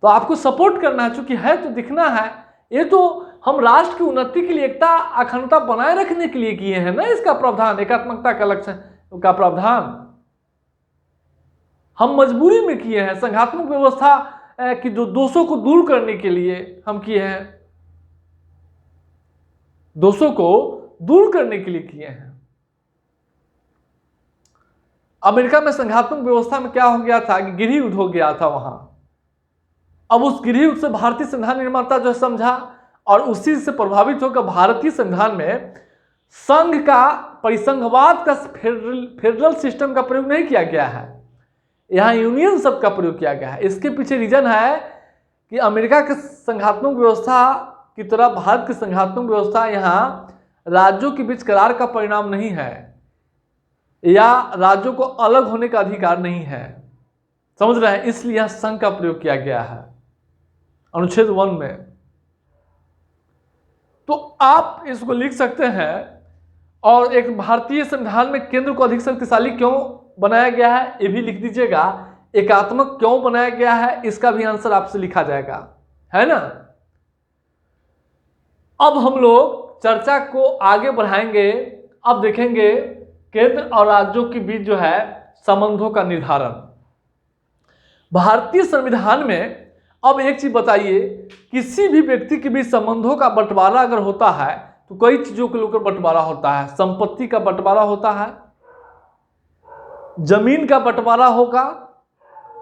तो आपको सपोर्ट करना है, चूंकि है तो दिखना है। ये तो हम राष्ट्र की उन्नति के लिए, एकता अखंडता बनाए रखने के लिए किए हैं ना। इसका प्रावधान, एकात्मकता का लक्षण का प्रावधान हम मजबूरी में किए हैं। संघात्मक व्यवस्था की जो दोषों को दूर करने के लिए हम किए हैं, दोषों को दूर करने के लिए किए हैं। अमेरिका में संघात्मक व्यवस्था में क्या हो गया था कि गृह युद्ध हो गया था वहां। अब उस गृह युद्ध से भारतीय संविधान निर्माता जो समझा और उसी से प्रभावित होकर भारतीय संविधान में संघ का, परिसंघवाद का, फेडरल सिस्टम का प्रयोग नहीं किया गया है। यहां यूनियन शब्द का प्रयोग किया गया है। इसके पीछे रीजन है कि अमेरिका के संघात्मक व्यवस्था की तरह भारत की संघात्मक व्यवस्था यहां राज्यों के बीच करार का परिणाम नहीं है, या राज्यों को अलग होने का अधिकार नहीं है। समझ रहे हैं? इसलिए यहां संघ का प्रयोग किया गया है अनुच्छेद 1 में। तो आप इसको लिख सकते हैं। और एक भारतीय संविधान में केंद्र को अधिक शक्तिशाली क्यों बनाया गया है, ये भी लिख दीजिएगा। एकात्मक क्यों बनाया गया है, इसका भी आंसर आपसे लिखा जाएगा, है ना। अब हम लोग चर्चा को आगे बढ़ाएंगे। अब देखेंगे केंद्र और राज्यों के बीच जो है संबंधों का निर्धारण। भारतीय संविधान में अब एक चीज बताइए, किसी भी व्यक्ति के बीच संबंधों का बंटवारा अगर होता है तो कई चीजों को लेकर बंटवारा होता है। संपत्ति का बंटवारा होता है, जमीन का बंटवारा होगा,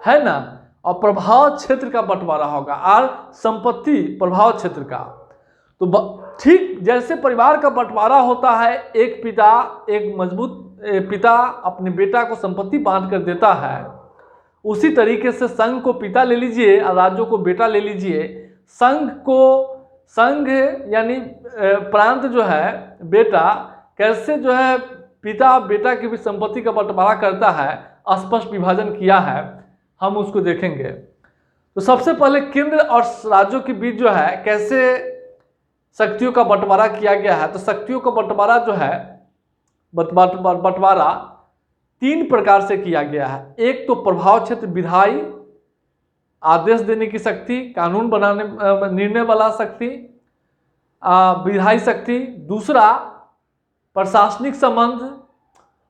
है ना, और प्रभाव क्षेत्र का बंटवारा होगा, और संपत्ति प्रभाव क्षेत्र का। तो ठीक जैसे परिवार का बंटवारा होता है, एक पिता, एक मजबूत पिता अपने बेटा को संपत्ति बांट कर देता है, उसी तरीके से संघ को पिता ले लीजिए और राज्यों को बेटा ले लीजिए। संघ यानी प्रांत जो है बेटा, कैसे जो है पिता और बेटा की भी संपत्ति का बंटवारा करता है, स्पष्ट विभाजन किया है, हम उसको देखेंगे। तो सबसे पहले केंद्र और राज्यों के बीच जो है कैसे शक्तियों का बंटवारा किया गया है। तो शक्तियों का बंटवारा जो है बंटवारा 3 प्रकार से किया गया है। एक तो प्रभाव क्षेत्र, विधायी, आदेश देने की शक्ति, कानून बनाने, निर्णय वाला शक्ति, विधायी शक्ति। दूसरा प्रशासनिक संबंध,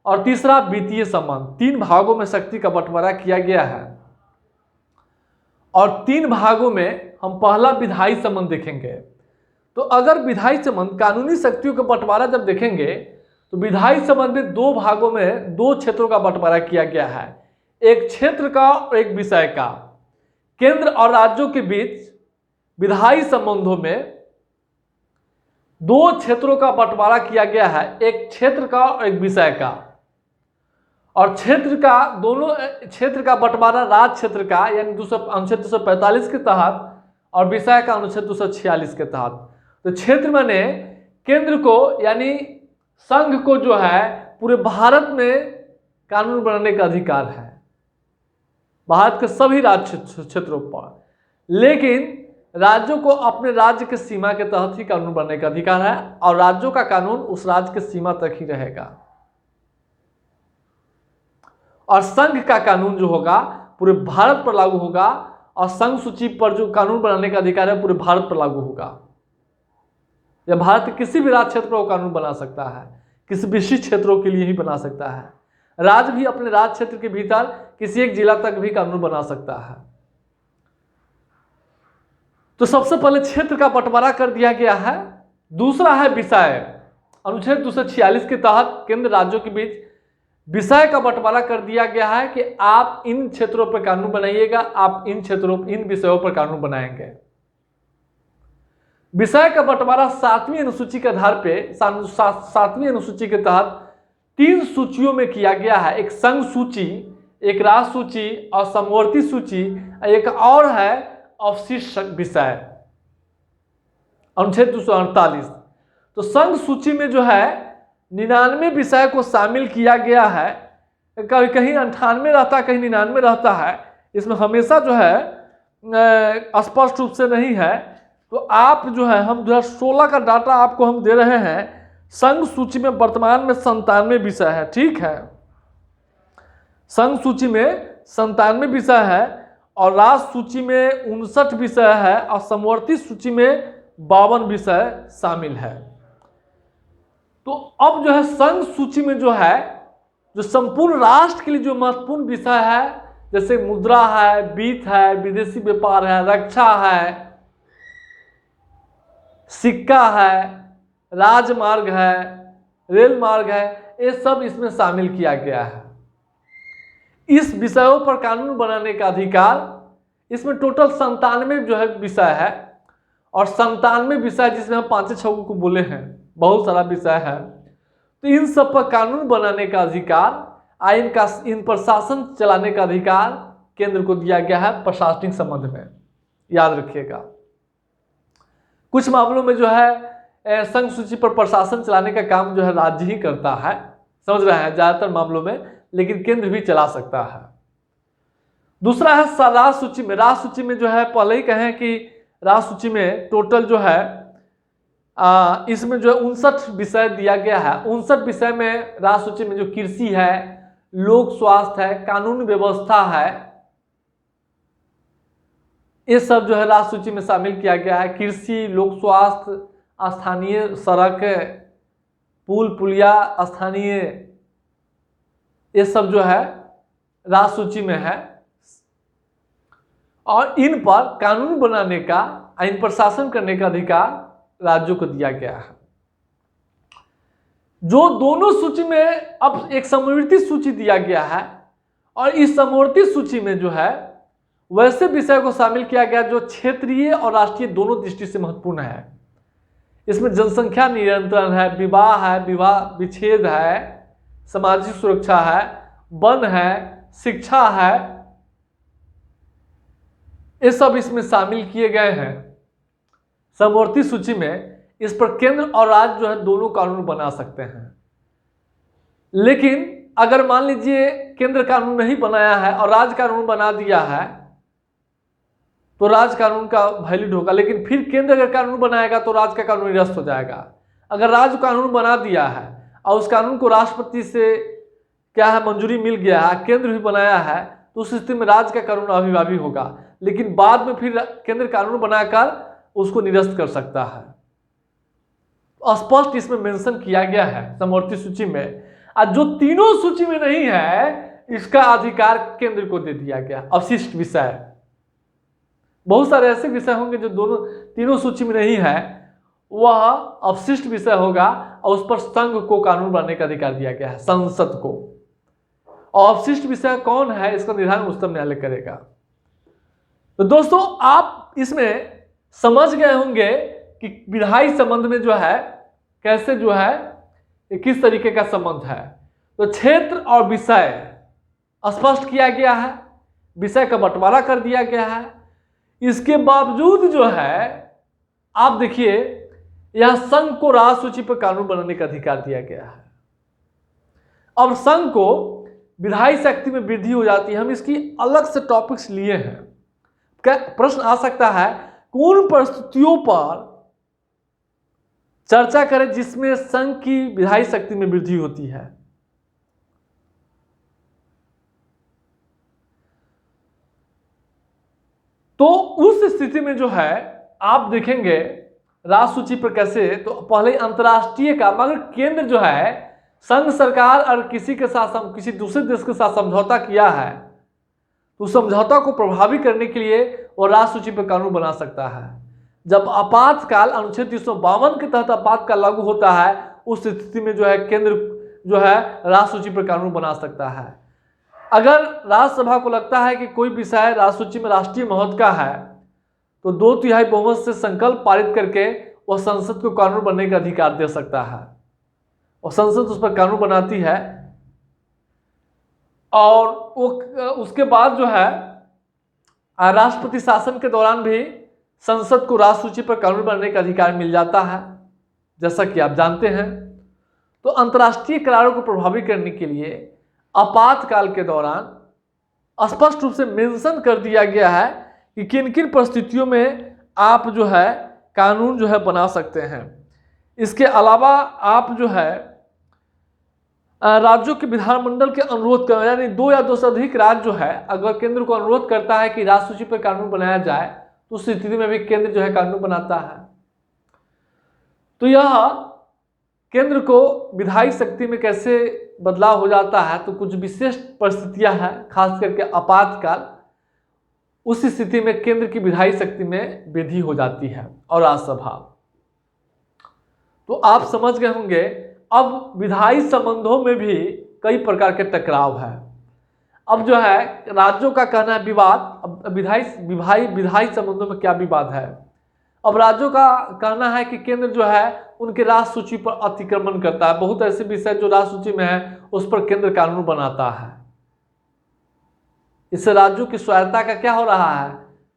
और तीसरा वित्तीय संबंध। 3 भागों में शक्ति का बंटवारा किया गया है। और 3 भागों में हम पहला विधायी संबंध देखेंगे। तो अगर विधायी संबंध, कानूनी शक्तियों का बंटवारा जब देखेंगे तो विधायी संबंध में 2 भागों में 2 क्षेत्रों का बंटवारा किया गया है, एक क्षेत्र का और एक विषय का। केंद्र और राज्यों के बीच विधायी संबंधों में दो क्षेत्रों का बंटवारा किया गया है, एक क्षेत्र का और एक विषय का। और क्षेत्र का, दोनों क्षेत्र का बंटवारा राज्य क्षेत्र का यानी अनुच्छेद 245 के तहत और विषय का अनुच्छेद 246 के तहत। तो क्षेत्र माने केंद्र को यानी संघ को जो है पूरे भारत में कानून बनाने का अधिकार है, भारत के सभी राज्य क्षेत्रों पर। लेकिन राज्यों को अपने राज्य के सीमा के तहत ही कानून बनाने का अधिकार है और राज्यों का कानून उस राज्य के सीमा तक ही रहेगा। और संघ का कानून जो होगा पूरे भारत पर लागू होगा और संघ सूची पर जो कानून बनाने का अधिकार है पूरे भारत पर लागू होगा। या भारत के किसी भी राज्य क्षेत्र पर वो कानून बना सकता है, किसी विशिष्ट क्षेत्रों के लिए ही बना सकता है। राज्य भी अपने राज्य क्षेत्र के भीतर किसी एक जिला तक भी कानून बना सकता है। तो सबसे पहले क्षेत्र का बंटवारा कर दिया गया है। दूसरा है विषय। अनुच्छेद 246 के तहत केंद्र राज्यों के बीच विषय का बंटवारा कर दिया गया है कि आप इन क्षेत्रों पर कानून बनाइएगा, आप इन विषयों पर कानून बनाएंगे। विषय का बंटवारा 7वीं अनुसूची के आधार पे 7वीं अनुसूची के तहत 3 सूचियों में किया गया है। एक संघ सूची, एक राज्य सूची और समवर्ती सूची, एक और है अवशिष्ट विषय, अनुच्छेद 248। तो संघ सूची में जो है 99 विषय को शामिल किया गया है। कहीं 98 रहता है, कहीं 99 रहता है। इसमें हमेशा जो है स्पष्ट रूप से नहीं है। तो आप जो है हम 2016 का डाटा आपको हम दे रहे हैं। संघ सूची में वर्तमान में 97 विषय है, ठीक है। संघ सूची में 97 विषय है और राज्य सूची में 59 विषय है और समवर्ती सूची में 52 विषय शामिल है। तो अब जो है संघ सूची में जो है जो संपूर्ण राष्ट्र के लिए जो महत्वपूर्ण विषय है, जैसे मुद्रा है, वित्त है, विदेशी व्यापार है, रक्षा है, सिक्का है, राजमार्ग है, रेल मार्ग है, ये सब इसमें शामिल किया गया है। इस विषयों पर कानून बनाने का अधिकार, इसमें टोटल 97 जो है विषय है और 97 विषय जिसमें हम 5-6 को बोले हैं, बहुत सारा विषय है। तो इन सब पर कानून बनाने का अधिकार, इन पर शासन चलाने का अधिकार केंद्र को दिया गया है प्रशासनिक संबंध में, याद रखिएगा। कुछ मामलों में जो है संघ सूची पर प्रशासन चलाने का काम जो है राज्य ही करता है, समझ रहे हैं, ज्यादातर मामलों में, लेकिन केंद्र भी चला सकता है। दूसरा है राज्य सूची में। राज्य सूची में जो है पहले ही कहें कि राज्य सूची में टोटल जो है इसमें जो है 59 विषय दिया गया है। 59 विषय में राज्य सूची में जो कृषि है, लोक स्वास्थ्य है, कानून व्यवस्था है, ये सब जो है राज्य सूची में शामिल किया गया है। कृषि, लोक स्वास्थ्य, स्थानीय सड़क, पुल पुलिया, स्थानीय, ये सब जो है राज्य सूची में है और इन पर कानून बनाने का, इन पर शासन करने का अधिकार राज्यों को दिया गया है। जो दोनों सूची में अब एक समवर्ती सूची दिया गया है और इस समवर्ती सूची में जो है वैसे विषय को शामिल किया गया जो क्षेत्रीय और राष्ट्रीय दोनों दृष्टि से महत्वपूर्ण है। इसमें जनसंख्या नियंत्रण है, विवाह है, विवाह विच्छेद है, सामाजिक सुरक्षा है, वन है, शिक्षा है, ये सब इसमें शामिल किए गए हैं समवर्ती सूची में। इस पर केंद्र और राज्य जो है दोनों कानून बना सकते हैं। लेकिन अगर मान लीजिए केंद्र कानून नहीं बनाया है और राज्य कानून बना दिया है तो राज्य कानून का वैलिड होगा, लेकिन फिर केंद्र अगर कानून बनाएगा तो राज्य का कानून निरस्त हो जाएगा। अगर राज्य कानून बना दिया है और उस कानून को राष्ट्रपति से क्या है मंजूरी मिल गया है, केंद्र भी बनाया है, तो उस स्थिति में राज्य का कानून अभिभावी होगा, लेकिन बाद में फिर केंद्र कानून बनाकर उसको निरस्त कर सकता है। स्पष्ट इसमें मेंशन किया गया है समवर्ती सूची में। और जो तीनों सूची में नहीं है इसका अधिकार केंद्र को दे दिया गया। अवशिष्ट विषय, बहुत सारे ऐसे विषय होंगे जो तीनों सूची में नहीं है, वह अवशिष्ट विषय होगा और उस पर संघ को कानून बनाने का अधिकार दिया गया है, संसद को। और अवशिष्ट विषय कौन है इसका निर्धारण उच्चतम न्यायालय करेगा। तो दोस्तों आप इसमें समझ गए होंगे कि विधायी संबंध में जो है कैसे जो है ये किस तरीके का संबंध है। तो क्षेत्र और विषय स्पष्ट किया गया है, विषय का बंटवारा कर दिया गया है। इसके बावजूद जो है आप देखिए यह संघ को राज्य सूची पर कानून बनाने का अधिकार दिया गया है। अब संघ को विधायी शक्ति में वृद्धि हो जाती है। हम इसकी अलग से टॉपिक्स लिए हैं। क्या प्रश्न आ सकता है कौन परिस्थितियों पर चर्चा करें जिसमें संघ की विधायी शक्ति में वृद्धि होती है। तो उस स्थिति में जो है आप देखेंगे राज्य सूची पर कैसे, तो पहले अंतर्राष्ट्रीय का, मगर केंद्र जो है संघ सरकार और किसी के साथ किसी दूसरे देश के साथ समझौता किया है तो समझौता को प्रभावी करने के लिए वो राज्य सूची पर कानून बना सकता है। जब आपातकाल अनुच्छेद 352 के तहत आपातकाल लागू होता है उस स्थिति में जो है केंद्र जो है राज्य सूची पर कानून बना सकता है। अगर राज्यसभा को लगता है कि कोई विषय राज्य सूची में राष्ट्रीय महत्व का है तो 2/3 बहुमत से संकल्प पारित करके वह संसद को कानून बनने का अधिकार दे सकता है और संसद उस पर कानून बनाती है। और उसके बाद जो है राष्ट्रपति शासन के दौरान भी संसद को राज्य सूची पर कानून बनाने का अधिकार मिल जाता है, जैसा कि आप जानते हैं। तो अंतर्राष्ट्रीय करारों को प्रभावी करने के लिए आपातकाल के दौरान स्पष्ट रूप से मेंशन कर दिया गया है कि किन किन परिस्थितियों में आप जो है कानून जो है बना सकते हैं। इसके अलावा आप जो है राज्यों के विधानमंडल के अनुरोध कर, यानी 2 या 2 से अधिक राज्य जो है अगर केंद्र को अनुरोध करता है कि राज्य सूची पर कानून बनाया जाए तो उस स्थिति में भी केंद्र जो है कानून बनाता है। तो यह केंद्र को विधायी शक्ति में कैसे बदलाव हो जाता है, तो कुछ विशेष परिस्थितियां हैं, खास करके आपातकाल। उस स्थिति में केंद्र की विधायी शक्ति में वृद्धि हो जाती है और राज्यसभा। तो आप समझ गए होंगे अब विधायी संबंधों में भी कई प्रकार के टकराव है। अब जो है राज्यों का कहना है विवाद, अब विधायी संबंधों में क्या विवाद है। अब राज्यों का कहना है कि केंद्र जो है उनके राज्य सूची पर अतिक्रमण करता है। बहुत ऐसे विषय जो राज्य सूची में है उस पर केंद्र कानून बनाता है। इससे राज्यों की स्वायत्तता का क्या हो रहा है,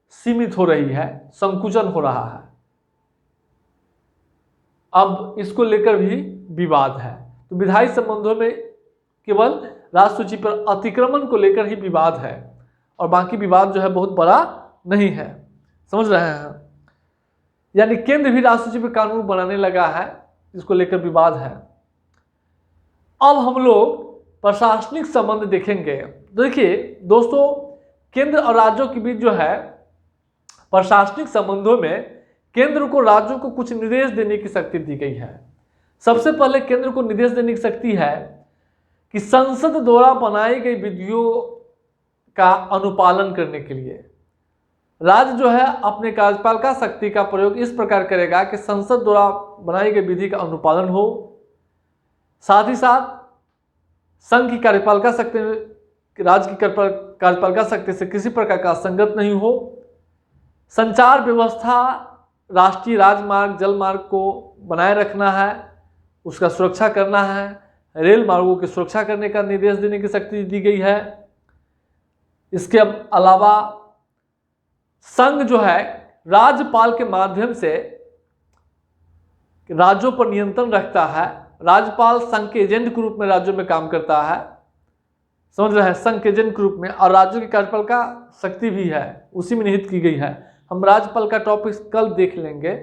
सीमित हो रही है, संकुचन हो रहा है। अब इसको लेकर भी विवाद है। तो विधायी संबंधों में केवल राज्य सूची पर अतिक्रमण को लेकर ही विवाद है और बाकी विवाद जो है बहुत बड़ा नहीं है। समझ रहे हैं? यानी केंद्र भी राज्य सूची पर कानून बनाने लगा है, इसको लेकर विवाद है। अब हम लोग प्रशासनिक संबंध देखेंगे। देखिए दोस्तों, केंद्र और राज्यों के बीच जो है प्रशासनिक संबंधों में केंद्र को राज्यों को कुछ निर्देश देने की शक्ति दी गई है। सबसे पहले केंद्र को निर्देश देने की शक्ति है कि संसद द्वारा बनाई गई विधियों का अनुपालन करने के लिए राज्य जो है अपने कार्यपालिका शक्ति का प्रयोग इस प्रकार करेगा कि संसद द्वारा बनाई गई विधि का अनुपालन हो। साथ ही साथ संघ की कार्यपालिका शक्ति राज्य की कार्यपालिका शक्ति से किसी प्रकार का असंगत नहीं हो। संचार व्यवस्था, राष्ट्रीय राजमार्ग, जल मार्ग को बनाए रखना है, उसका सुरक्षा करना है। रेल मार्गों की सुरक्षा करने का निर्देश देने की शक्ति दी गई है। इसके अलावा संघ जो है राज्यपाल के माध्यम से राज्यों पर नियंत्रण रखता है। राज्यपाल संघ के एजेंट के रूप में राज्यों में काम करता है। समझ रहे हैं? संघ के एजेंट के रूप में। और राज्यों की कार्यपालिका शक्ति भी है, उसी में निहित की गई है। हम राज्यपाल का टॉपिक कल देख लेंगे।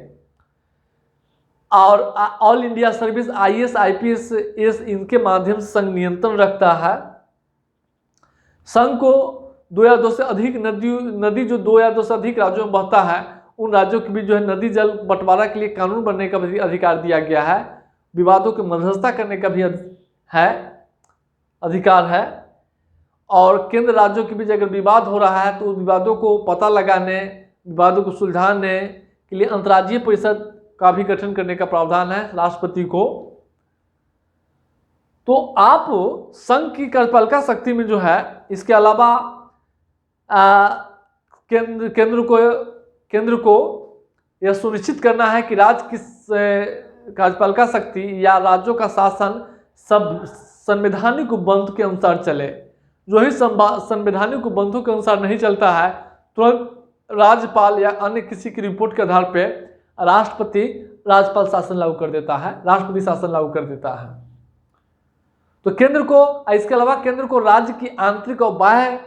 और all India service, IAS, IPS, इनके माध्यम से संघ नियंत्रण रखता है। संघ को 2 या 2 से अधिक नदी जो 2 या 2 से अधिक राज्यों में बहता है उन राज्यों के बीच जो है नदी जल बंटवारा के लिए कानून बनने का भी अधिकार दिया गया है। विवादों की मध्यस्थता करने का भी अधिकार है। और केंद्र राज्यों के बीच अगर विवाद हो रहा है तो विवादों को पता लगाने, विवादों को सुलझाने के लिए अंतर्राज्यीय परिषद का भी गठन करने का प्रावधान है राष्ट्रपति को। तो आप संघ की कार्यपालिका शक्ति में जो है इसके अलावा केंद्र को यह सुनिश्चित करना है कि राज्य कार्यपालिका शक्ति या राज्यों का शासन सब संवैधानिक उपबंध के अनुसार चले। जो ही संवैधानिक उपबंधों के अनुसार नहीं चलता है, तुरंत राज्यपाल या अन्य किसी की रिपोर्ट के आधार पर राष्ट्रपति राज्यपाल शासन लागू कर देता है, राष्ट्रपति शासन लागू कर देता है। तो केंद्र को, इसके अलावा केंद्र को राज्य की आंतरिक और बाह्य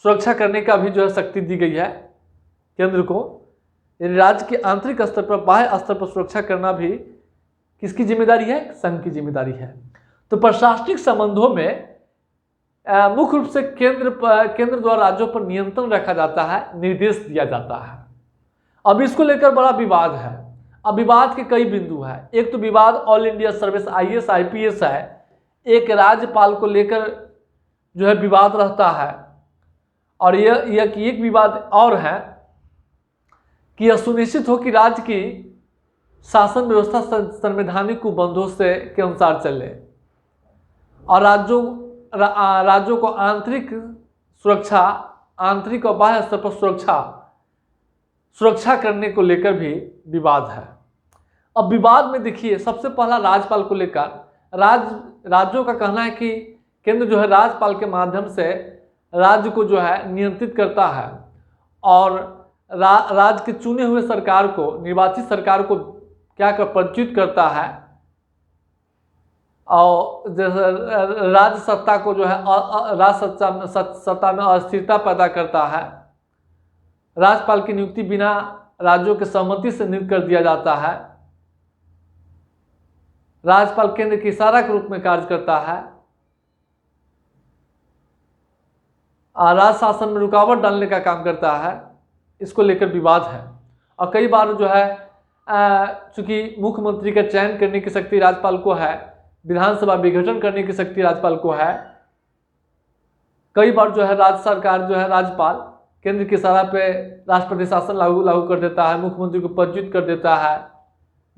सुरक्षा करने का भी जो है शक्ति दी गई है। केंद्र को राज्य के आंतरिक स्तर पर, बाह्य स्तर पर सुरक्षा करना भी किसकी जिम्मेदारी है? संघ की जिम्मेदारी है। तो प्रशासनिक संबंधों में मुख्य रूप से केंद्र द्वारा राज्यों पर नियंत्रण रखा जाता है, निर्देश दिया जाता है। अब इसको लेकर बड़ा विवाद है। अब विवाद के कई बिंदु हैं। एक तो विवाद all India service IAS IPS है, एक राज्यपाल को लेकर जो है विवाद रहता है। और यह एक विवाद और है कि यह सुनिश्चित हो कि राज्य की शासन व्यवस्था संवैधानिक उपबंधों से के अनुसार चले और राज्यों को आंतरिक सुरक्षा, आंतरिक और बाह्य स्तर पर सुरक्षा करने को लेकर भी विवाद है। अब विवाद में देखिए, सबसे पहला राज्यपाल को लेकर राज्यों का कहना है कि केंद्र जो है राज्यपाल के माध्यम से राज्य को जो है नियंत्रित करता है और राज्य के चुने हुए सरकार को, निर्वाचित सरकार को क्या कर परिचित करता है और जैसे राज्य सत्ता को जो है राज्य सत्ता में अस्थिरता पैदा करता है। राज्यपाल की नियुक्ति बिना राज्यों के सहमति से नियुक्त कर दिया जाता है। राज्यपाल केंद्र के इशारा के रूप में कार्य करता है और राज्य शासन में रुकावट डालने का काम करता है। इसको लेकर विवाद है और कई बार जो है चूंकि मुख्यमंत्री का चयन करने की शक्ति राज्यपाल को है, विधानसभा विघटन करने की शक्ति राज्यपाल को है। कई बार जो है राज्य सरकार जो है राज्यपाल केंद्र के इशारा पे राष्ट्रपति शासन लागू कर देता है, मुख्यमंत्री को पदच्युत कर देता है,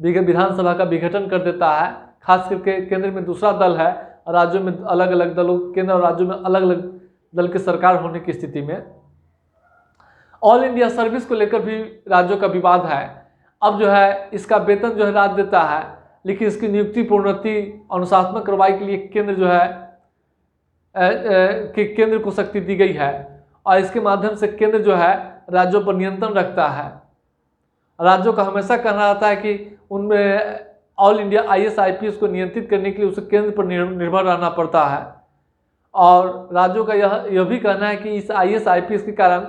विधानसभा का विघटन कर देता है। खास करके केंद्र में दूसरा दल है और राज्यों में अलग अलग दलों, केंद्र और राज्यों में अलग अलग दल की सरकार होने की स्थिति में ऑल इंडिया सर्विस को लेकर भी राज्यों का विवाद है। अब जो है इसका वेतन जो है राज्य देता है, लेकिन इसकी नियुक्ति, प्रोन्नति, अनुशासनात्मक कार्रवाई के लिए केंद्र जो है केंद्र को शक्ति दी गई है और इसके माध्यम से केंद्र जो है राज्यों पर नियंत्रण रखता है। राज्यों का हमेशा कहना रहता है कि उनमें ऑल इंडिया IAS IPS को नियंत्रित करने के लिए उसे केंद्र पर निर्भर रहना पड़ता है और राज्यों का यह भी कहना है कि इस IAS IPS के कारण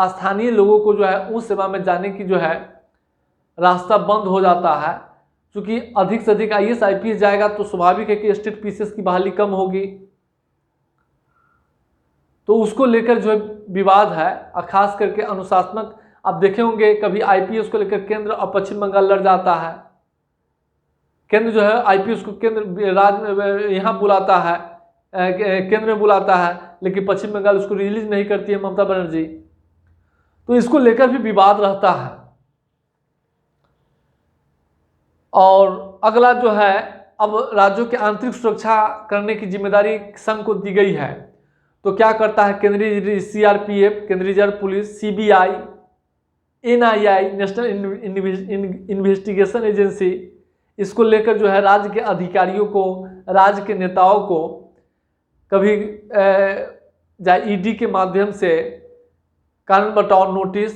स्थानीय लोगों को जो है उस सेवा में जाने की जो है रास्ता बंद हो जाता है। क्योंकि अधिक से अधिक IAS IPS जाएगा तो स्वाभाविक है कि स्टेट PCS की बहाली कम होगी। तो उसको लेकर जो है विवाद है और खास करके अनुशासनात्मक, आप देखे होंगे कभी IPS को लेकर केंद्र और पश्चिम बंगाल लड़ जाता है। केंद्र जो है IPS को केंद्र राज्य में यहाँ बुलाता है, केंद्र में बुलाता है, लेकिन पश्चिम बंगाल उसको रिलीज नहीं करती है ममता बनर्जी। तो इसको लेकर भी विवाद रहता है। और अगला जो है, अब राज्यों की आंतरिक सुरक्षा करने की जिम्मेदारी संघ को दी गई है। तो क्या करता है केंद्रीय CRPF, केंद्रीय reserve police, CBI, NII, national investigation agency, इसको लेकर जो है राज्य के अधिकारियों को, राज्य के नेताओं को कभी ED के माध्यम से कारण बताओ नोटिस,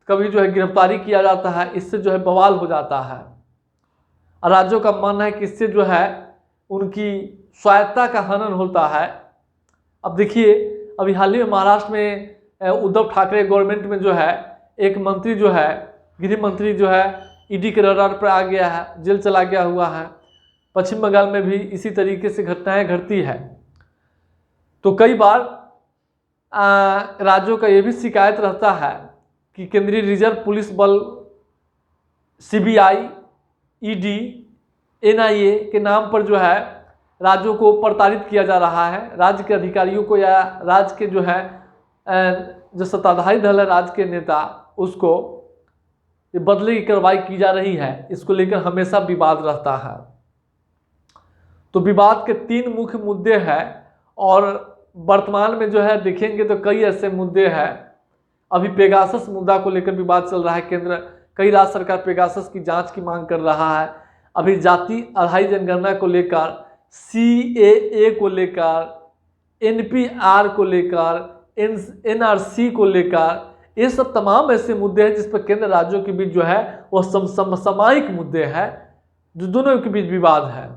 कभी जो है गिरफ्तारी किया जाता है। इससे जो है बवाल हो जाता है और राज्यों का मानना है कि इससे जो है उनकी स्वायत्ता का हनन होता है। अब देखिए, अभी हाल ही में महाराष्ट्र में उद्धव ठाकरे गवर्नमेंट में जो है एक मंत्री जो है, गृह मंत्री जो है ED के रडार पर आ गया है, जेल चला गया हुआ है। पश्चिम बंगाल में भी इसी तरीके से घटनाएं घटती है। तो कई बार राज्यों का ये भी शिकायत रहता है कि केंद्रीय रिजर्व पुलिस बल, CBI, ED, NIA के नाम पर जो है राज्यों को प्रताड़ित किया जा रहा है। राज्य के अधिकारियों को या राज्य के जो है जो सत्ताधारी दल है, राज्य के नेता, उसको ये बदले की कार्रवाई की जा रही है। इसको लेकर हमेशा विवाद रहता है। तो विवाद के 3 मुख्य मुद्दे हैं और वर्तमान में जो है देखेंगे तो कई ऐसे मुद्दे हैं। अभी पेगासस मुद्दा को लेकर विवाद चल रहा है। केंद्र, कई राज्य सरकार पेगासस की जांच की मांग कर रहा है। अभी जाति आधारित जनगणना को लेकर, CAA को लेकर, NPR को लेकर, NRC को लेकर, ये सब तमाम ऐसे मुद्दे हैं जिस पर केंद्र राज्यों के बीच जो है वह समसामयिक मुद्दे हैं, जो दोनों के बीच विवाद है।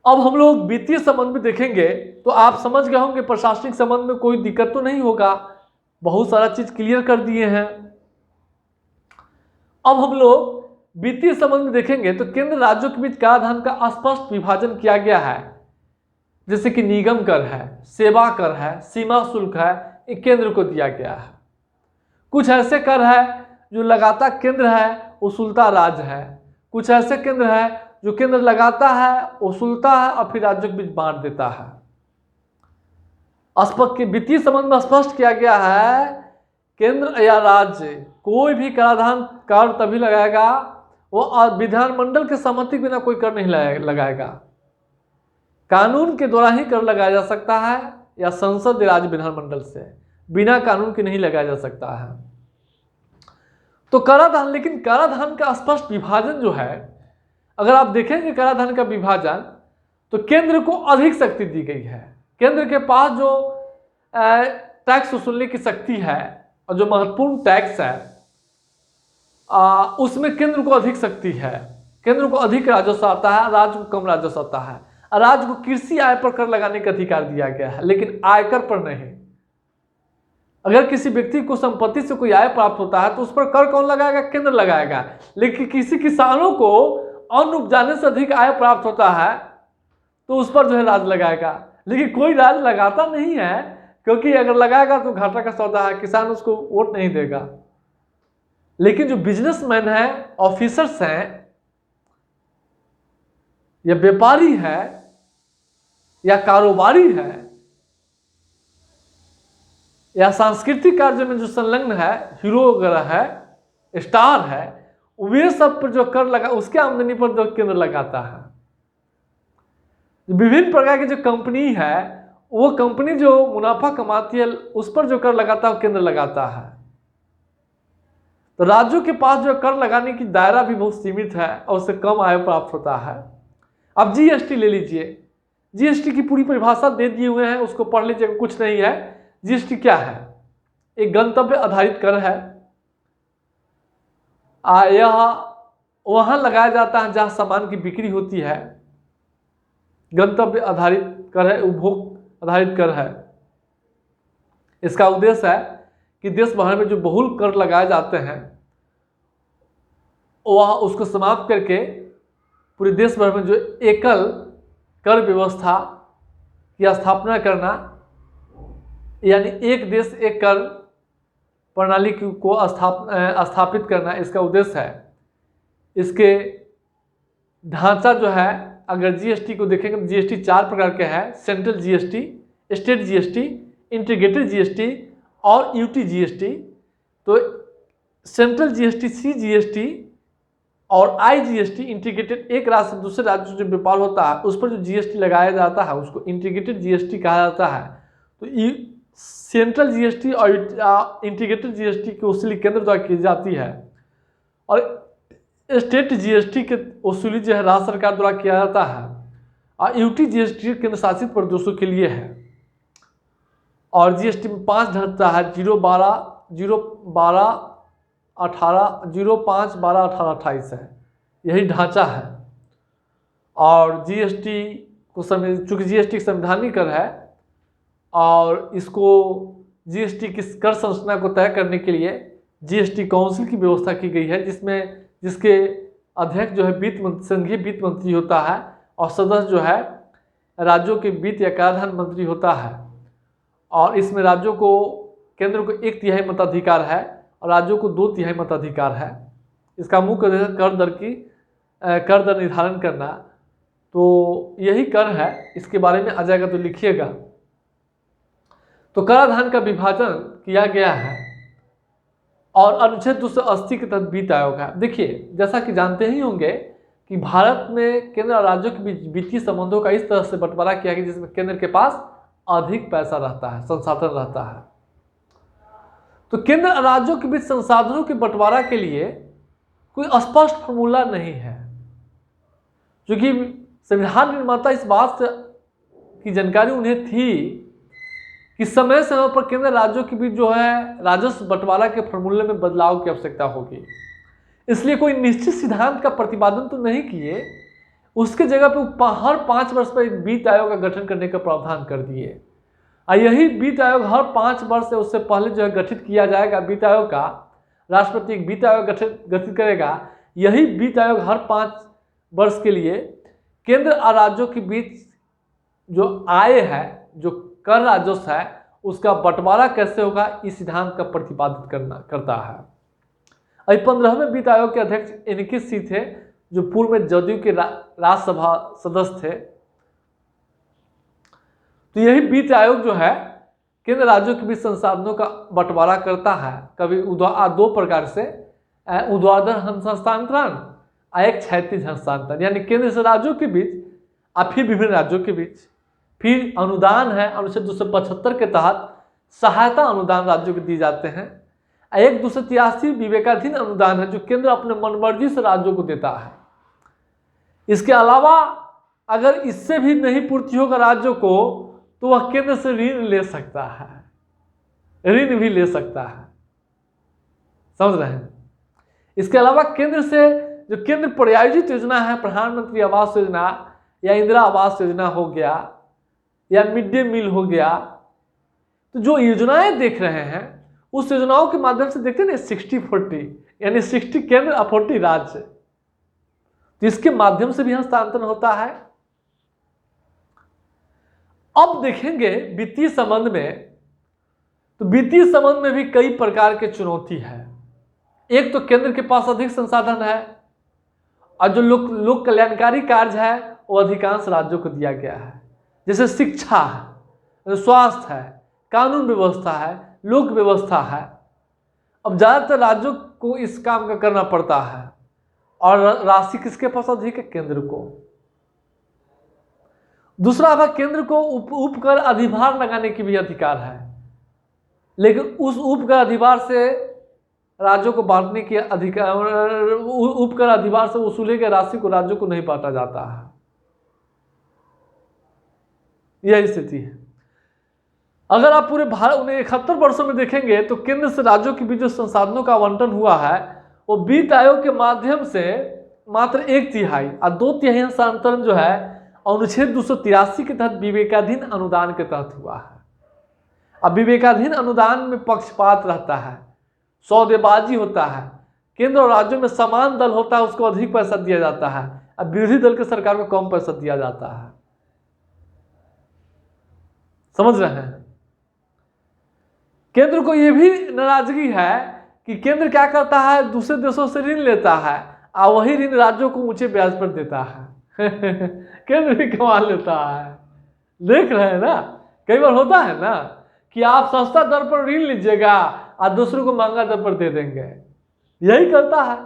अब हम लोग वित्तीय संबंध में देखेंगे तो आप समझ गए होंगे प्रशासनिक संबंध में कोई दिक्कत तो नहीं होगा, बहुत सारा चीज क्लियर कर दिए हैं। अब हम लोग वित्तीय संबंध में देखेंगे तो केंद्र राज्यों के बीच कराधान का स्पष्ट विभाजन किया गया है, जैसे कि निगम कर है, सेवा कर है, सीमा शुल्क है, ये केंद्र को दिया गया है। कुछ ऐसे कर है जो लगाता केंद्र है वसूलता राज्य है, कुछ ऐसे केंद्र है जो केंद्र लगाता है वसूलता है और फिर राज्यों के बीच बांट देता है। स्पष्ट वित्तीय संबंध में स्पष्ट किया गया है केंद्र या राज्य कोई भी कराधान कर तभी लगाएगा वो विधानमंडल के सहमति के बिना कोई कर नहीं लगाएगा। कानून के द्वारा ही कर लगाया जा सकता है या संसद राज्य विधानमंडल से, बिना कानून के नहीं लगाया जा सकता है। तो कराधान, लेकिन कराधान का स्पष्ट विभाजन जो है, अगर आप देखेंगे कराधान का विभाजन तो केंद्र को अधिक शक्ति दी गई है। केंद्र के पास जो टैक्स वसूलने की शक्ति है और जो महत्वपूर्ण टैक्स है उसमें केंद्र को अधिक शक्ति है। केंद्र को अधिक राजस्व आता है, राज्य को कम राजस्व आता है। राज्य को कृषि आय पर कर लगाने का अधिकार दिया गया है, लेकिन आयकर पर नहीं। अगर किसी व्यक्ति को संपत्ति से कोई आय प्राप्त होता है तो उस पर कर कौन लगाएगा? केंद्र लगाएगा। लेकिन किसी किसानों को अन्न उपजाने से अधिक आय प्राप्त होता है तो उस पर जो है राज्य लगाएगा। लेकिन कोई राज्य लगाता नहीं है, क्योंकि अगर लगाएगा तो घाटा का सौदा है, किसान उसको वोट नहीं देगा। लेकिन जो बिजनेसमैन है, ऑफिसर्स हैं, या व्यापारी है या कारोबारी है या सांस्कृतिक कार्य में जो संलग्न है, हीरो वगैरह है, स्टार है, वे सब पर जो कर लगा उसके आमदनी पर जो केंद्र लगाता है। विभिन्न प्रकार की जो कंपनी है, वो कंपनी जो मुनाफा कमाती है उस पर जो कर लगाता है वो केंद्र लगाता है। तो राज्यों के पास जो कर लगाने की दायरा भी बहुत सीमित है और उससे कम आय प्राप्त होता है। अब जीएसटी ले लीजिए, जीएसटी की पूरी परिभाषा दे दिए हुए हैं, उसको पढ़ लीजिए, कुछ नहीं है। जीएसटी क्या है? एक गंतव्य आधारित कर है। यह वहां लगाया जाता है जहां सामान की बिक्री होती है। गंतव्य आधारित कर है, उपभोग आधारित कर है। इसका उद्देश्य है कि देश भर में जो बहुल कर लगाए जाते हैं वह उसको समाप्त करके पूरे देश भर में जो एकल कर व्यवस्था की स्थापना करना, यानी एक देश एक कर प्रणाली को स्थापित करना, इसका उद्देश्य है। इसके ढांचा जो है, अगर जीएसटी को देखेंगे तो जीएसटी 4 प्रकार के हैं: central GST, state GST, integrated GST और यूटी जीएसटी। तो सेंट्रल जीएसटी, सीजीएसटी और आईजीएसटी, इंटीग्रेटेड, एक राज्य से दूसरे राज्य से जो व्यापार होता है उस पर जो जीएसटी लगाया जाता है उसको इंटीग्रेटेड जीएसटी कहा जाता है। तो सेंट्रल जीएसटी और इंटीग्रेटेड जीएसटी की वसूली केंद्र द्वारा की जाती है और स्टेट जीएसटी के वसूली जो है राज्य सरकार द्वारा किया जाता है और यूटी जीएसटी केंद्र शासित प्रदेशों के लिए है। और जीएसटी में 5 ढांचा है: 012, 012, 18, 05, 12, 18, 28 है। यही ढांचा है। और जीएसटी को चूँकि जीएसटी संवैधानिक कर है और इसको जीएसटी की कर संरचना को तय करने के लिए जीएसटी काउंसिल की व्यवस्था की गई है, जिसके अध्यक्ष जो है संघीय वित्त मंत्री होता है और सदस्य जो है राज्यों के वित्त या कराधान मंत्री होता है। और इसमें राज्यों को, केंद्र को 1/3 मताधिकार है और राज्यों को 2/3 मताधिकार है। इसका मुख्य उद्देश्य कर दर निर्धारण करना। तो यही कर है, इसके बारे में आ जाएगा तो लिखिएगा। तो कराधान का विभाजन किया गया है और अनुच्छेद 280 के तहत वित्त आयोग है। देखिए, जैसा कि जानते ही होंगे कि भारत में केंद्र और राज्यों के बीच वित्तीय संबंधों का इस तरह से बंटवारा किया गया जिसमें केंद्र के पास अधिक पैसा रहता है, संसाधन रहता है। तो केंद्र और राज्यों के बीच संसाधनों के बंटवारा के लिए कोई स्पष्ट फॉर्मूला नहीं है। क्योंकि संविधान निर्माता इस बात की जानकारी उन्हें थी कि समय समय पर केंद्र राज्यों के बीच जो है राजस्व बंटवारा के फॉर्मूले में बदलाव की आवश्यकता होगी। इसलिए कोई निश्चित सिद्धांत का प्रतिपादन तो नहीं किए, उसके जगह पे हर 5 वर्ष पर एक वित्त आयोग का गठन करने का प्रावधान कर दिए। और यही वित्त आयोग हर 5 वर्ष से उससे पहले जो है गठित किया जाएगा। वित्त आयोग का राष्ट्रपति एक वित्त आयोग गठित करेगा। यही वित्त आयोग हर 5 वर्ष के लिए केंद्र और राज्यों के बीच जो आय है, जो कर राजस्व है, उसका बंटवारा कैसे होगा, इस सिद्धांत का प्रतिपादित करता है। 15वें वित्त आयोग के अध्यक्ष एनके सिंह थे, जो पूर्व में जदयू के राज्यसभा सदस्य थे। तो यही वित्त आयोग जो है केंद्र राज्यों के बीच संसाधनों का बंटवारा करता है, कभी 2 प्रकार से, ऊर्ध्वाधर हस्तांतरण और एक क्षैतिज हस्तांतरण, यानी केंद्र से राज्यों के बीच और फिर विभिन्न राज्यों के बीच। फिर अनुदान है, अनुच्छेद 275 के तहत सहायता अनुदान राज्यों को दी जाते हैं। एक 283 विवेकाधीन अनुदान है, जो केंद्र अपने मनमर्जी से राज्यों को देता है। इसके अलावा अगर इससे भी नहीं पूर्ति होगा राज्यों को, तो वह केंद्र से ऋण ले सकता है, ऋण भी ले सकता है। समझ रहे हैं? इसके अलावा केंद्र से जो केंद्र प्रायोजित योजना है, प्रधानमंत्री आवास योजना या इंदिरा आवास योजना हो गया या मिड डे मील हो गया, तो जो योजनाएं देख रहे हैं उस योजनाओं के माध्यम से देखते हैं ना 60-40, यानी 60 केंद्र और 40 राज्य, तो इसके माध्यम से भी हस्तांतरण होता है। अब देखेंगे वित्तीय संबंध में, तो वित्तीय संबंध में भी कई प्रकार के चुनौती है। एक तो केंद्र के पास अधिक संसाधन है और जो लोक कल्याणकारी कार्य है वो अधिकांश राज्यों को दिया गया है, जैसे शिक्षा है, स्वास्थ्य है, कानून व्यवस्था है, लोक व्यवस्था है। अब ज्यादातर राज्यों को इस काम का करना पड़ता है और राशि किसके पास अधिक है? केंद्र को। दूसरा भाग, केंद्र को उपकर अधिभार लगाने की भी अधिकार है, लेकिन उस उपकर अधिभार से राज्यों को बांटने की अधिकार, उपकर अधिभार से वसूले गए राशि को राज्यों को नहीं बांटा जाता है। यह स्थिति है। अगर आप पूरे भारत 71 वर्षों में देखेंगे तो केंद्र से राज्यों के बीच जो संसाधनों का आवंटन हुआ है वो वित्त आयोग के माध्यम से मात्र 1/3 और 2/3 हस्तांतरण जो है अनुच्छेद 283 के तहत विवेकाधीन अनुदान के तहत हुआ है। अब विवेकाधीन अनुदान में पक्षपात रहता है, सौदेबाजी होता है, केंद्र और राज्यों में समान दल होता है, उसको अधिक पैसा दिया जाता है, अब विरोधी दल की सरकार को कम पैसा दिया जाता है। समझ रहे हैं? केंद्र को यह भी नाराजगी है कि केंद्र क्या करता है, दूसरे देशों से ऋण लेता है और वही ऋण राज्यों को ऊंचे ब्याज पर देता है। केंद्र भी कमा लेता है। देख रहे हैं ना, कई बार होता है ना कि आप सस्ता दर पर ऋण लीजिएगा और दूसरों को महंगा दर पर दे देंगे, यही करता है।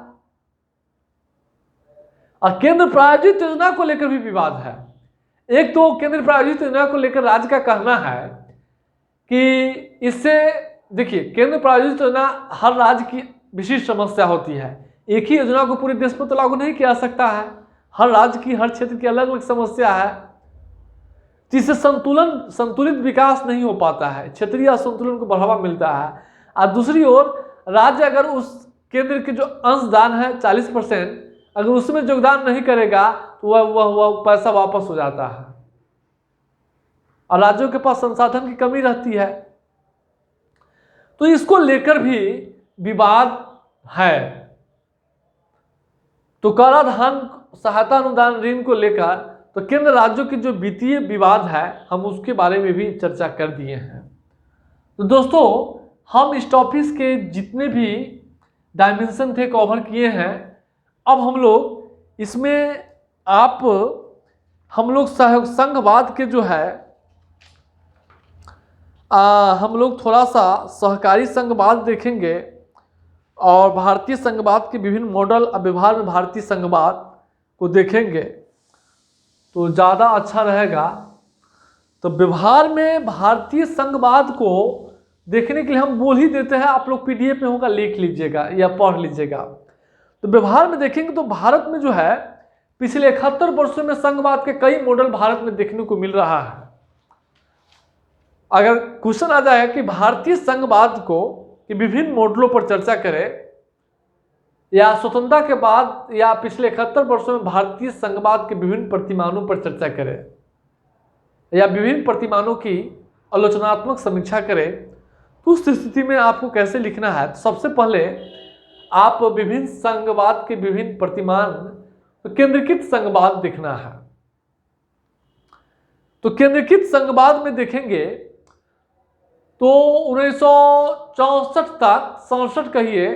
और केंद्र प्रायोजित योजना को लेकर भी विवाद है। एक तो केंद्र प्रायोजित योजना को लेकर राज्य का कहना है कि इससे, देखिए, केंद्र प्रायोजित योजना हर राज्य की विशिष्ट समस्या होती है। एक ही योजना को पूरे देश पर तो लागू नहीं किया जा सकता है, हर राज्य की, हर क्षेत्र की अलग अलग समस्या है, जिससे संतुलित विकास नहीं हो पाता है, क्षेत्रीय असंतुलन को बढ़ावा मिलता है। और दूसरी ओर राज्य अगर उस केंद्र के जो अंशदान है 40%, अगर उसमें योगदान नहीं करेगा तो वह पैसा वापस हो जाता है और राज्यों के पास संसाधन की कमी रहती है। तो इसको लेकर भी विवाद है। तो कराधान, सहायता अनुदान, ऋण को लेकर तो केंद्र राज्यों की जो वित्तीय विवाद है, हम उसके बारे में भी चर्चा कर दिए हैं। तो दोस्तों, हम इस टॉपिक के जितने भी डायमेंशन थे कवर किए हैं। अब हम लोग इसमें हम लोग संघवाद के जो है हम लोग थोड़ा सा सहकारी संघवाद देखेंगे और भारतीय संघवाद के विभिन्न मॉडल और व्यवहार में भारतीय संघवाद को देखेंगे तो ज़्यादा अच्छा रहेगा। तो व्यवहार में भारतीय संघवाद को देखने के लिए हम बोल ही देते हैं, आप लोग PDF में होगा, लिख लीजिएगा या पढ़ लीजिएगा। तो व्यवहार में देखेंगे तो भारत में जो है पिछले 71 वर्षों में संघवाद के कई मॉडल भारत में देखने को मिल रहा है। अगर क्वेश्चन आ जाए कि भारतीय संघवाद को कि विभिन्न मॉडलों पर चर्चा करें, या स्वतंत्रता के बाद या पिछले 71 वर्षों में भारतीय संघवाद के विभिन्न प्रतिमानों पर चर्चा करें, या विभिन्न प्रतिमानों की आलोचनात्मक समीक्षा करें, तो उस स्थिति में आपको कैसे लिखना है? तो सबसे पहले आप विभिन्न संघवाद के विभिन्न प्रतिमान, तो केंद्रीकृत संघवाद देखना है। तो केंद्रीकृत संघवाद में देखेंगे तो 1964 तक 67 कहिए,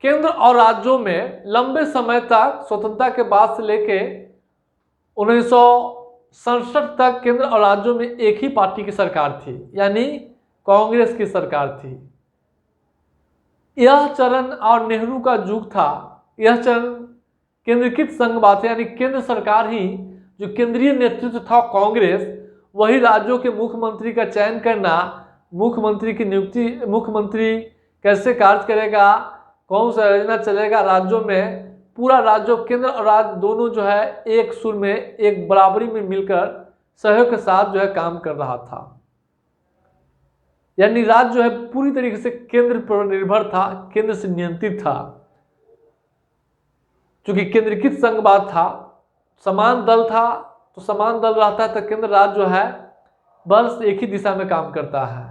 केंद्र और राज्यों में लंबे समय तक स्वतंत्रता के बाद से लेके 1967 तक केंद्र और राज्यों में एक ही पार्टी की सरकार थी, यानी कांग्रेस की सरकार थी। यह चरण और नेहरू का युग था। यह चरण केंद्रीकृत संघवाद है, यानी केंद्र सरकार ही, जो केंद्रीय नेतृत्व था कांग्रेस, वही राज्यों के मुख्यमंत्री का चयन करना, मुख्यमंत्री की नियुक्ति, मुख्यमंत्री कैसे कार्य करेगा, कौन सा योजना चलेगा राज्यों में, पूरा राज्य, केंद्र और राज्य दोनों जो है एक सुर में, एक बराबरी में मिलकर सहयोग के साथ जो है काम कर रहा था। यानी राज्य जो है पूरी तरीके से केंद्र पर निर्भर था, केंद्र से नियंत्रित था। क्योंकि केंद्रीकृत संघवाद था, समान दल था, तो समान दल रहता है तो केंद्र राज्य जो है बस एक ही दिशा में काम करता है,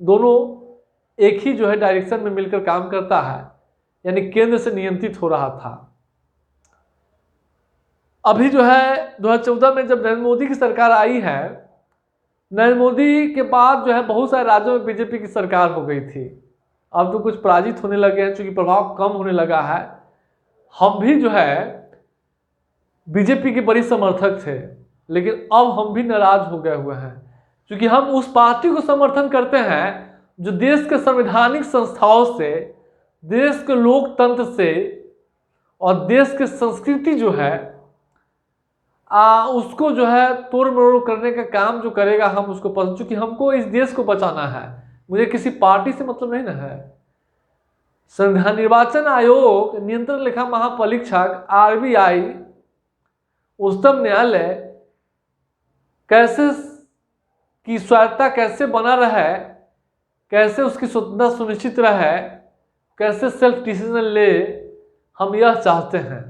दोनों एक ही जो है डायरेक्शन में मिलकर काम करता है, यानी केंद्र से नियंत्रित हो रहा था। अभी जो है 2014 में जब नरेंद्र मोदी की सरकार आई है, नरेंद्र मोदी के बाद जो है बहुत सारे राज्यों में बीजेपी की सरकार हो गई थी। अब तो कुछ पराजित होने लगे हैं, क्योंकि प्रभाव कम होने लगा है। हम भी जो है बीजेपी के बड़ी समर्थक थे, लेकिन अब हम भी नाराज हो गए हुए हैं, क्योंकि हम उस पार्टी को समर्थन करते हैं जो देश के संवैधानिक संस्थाओं से, देश के लोकतंत्र से और देश के संस्कृति जो है उसको जो है तोड़ मरोड़ करने का काम जो करेगा, हम उसको पसंद, चूंकि हमको इस देश को बचाना है, मुझे किसी पार्टी से मतलब नहीं ना है। संविधान, निर्वाचन आयोग, नियंत्रण लेखा महापरीक्षक, आरबीआई, उच्चतम न्यायालय कैसे की स्वायत्तता कैसे बना रहे, कैसे उसकी स्वतंत्रता सुनिश्चित रहे, कैसे सेल्फ डिसीजन ले, हम यह चाहते हैं।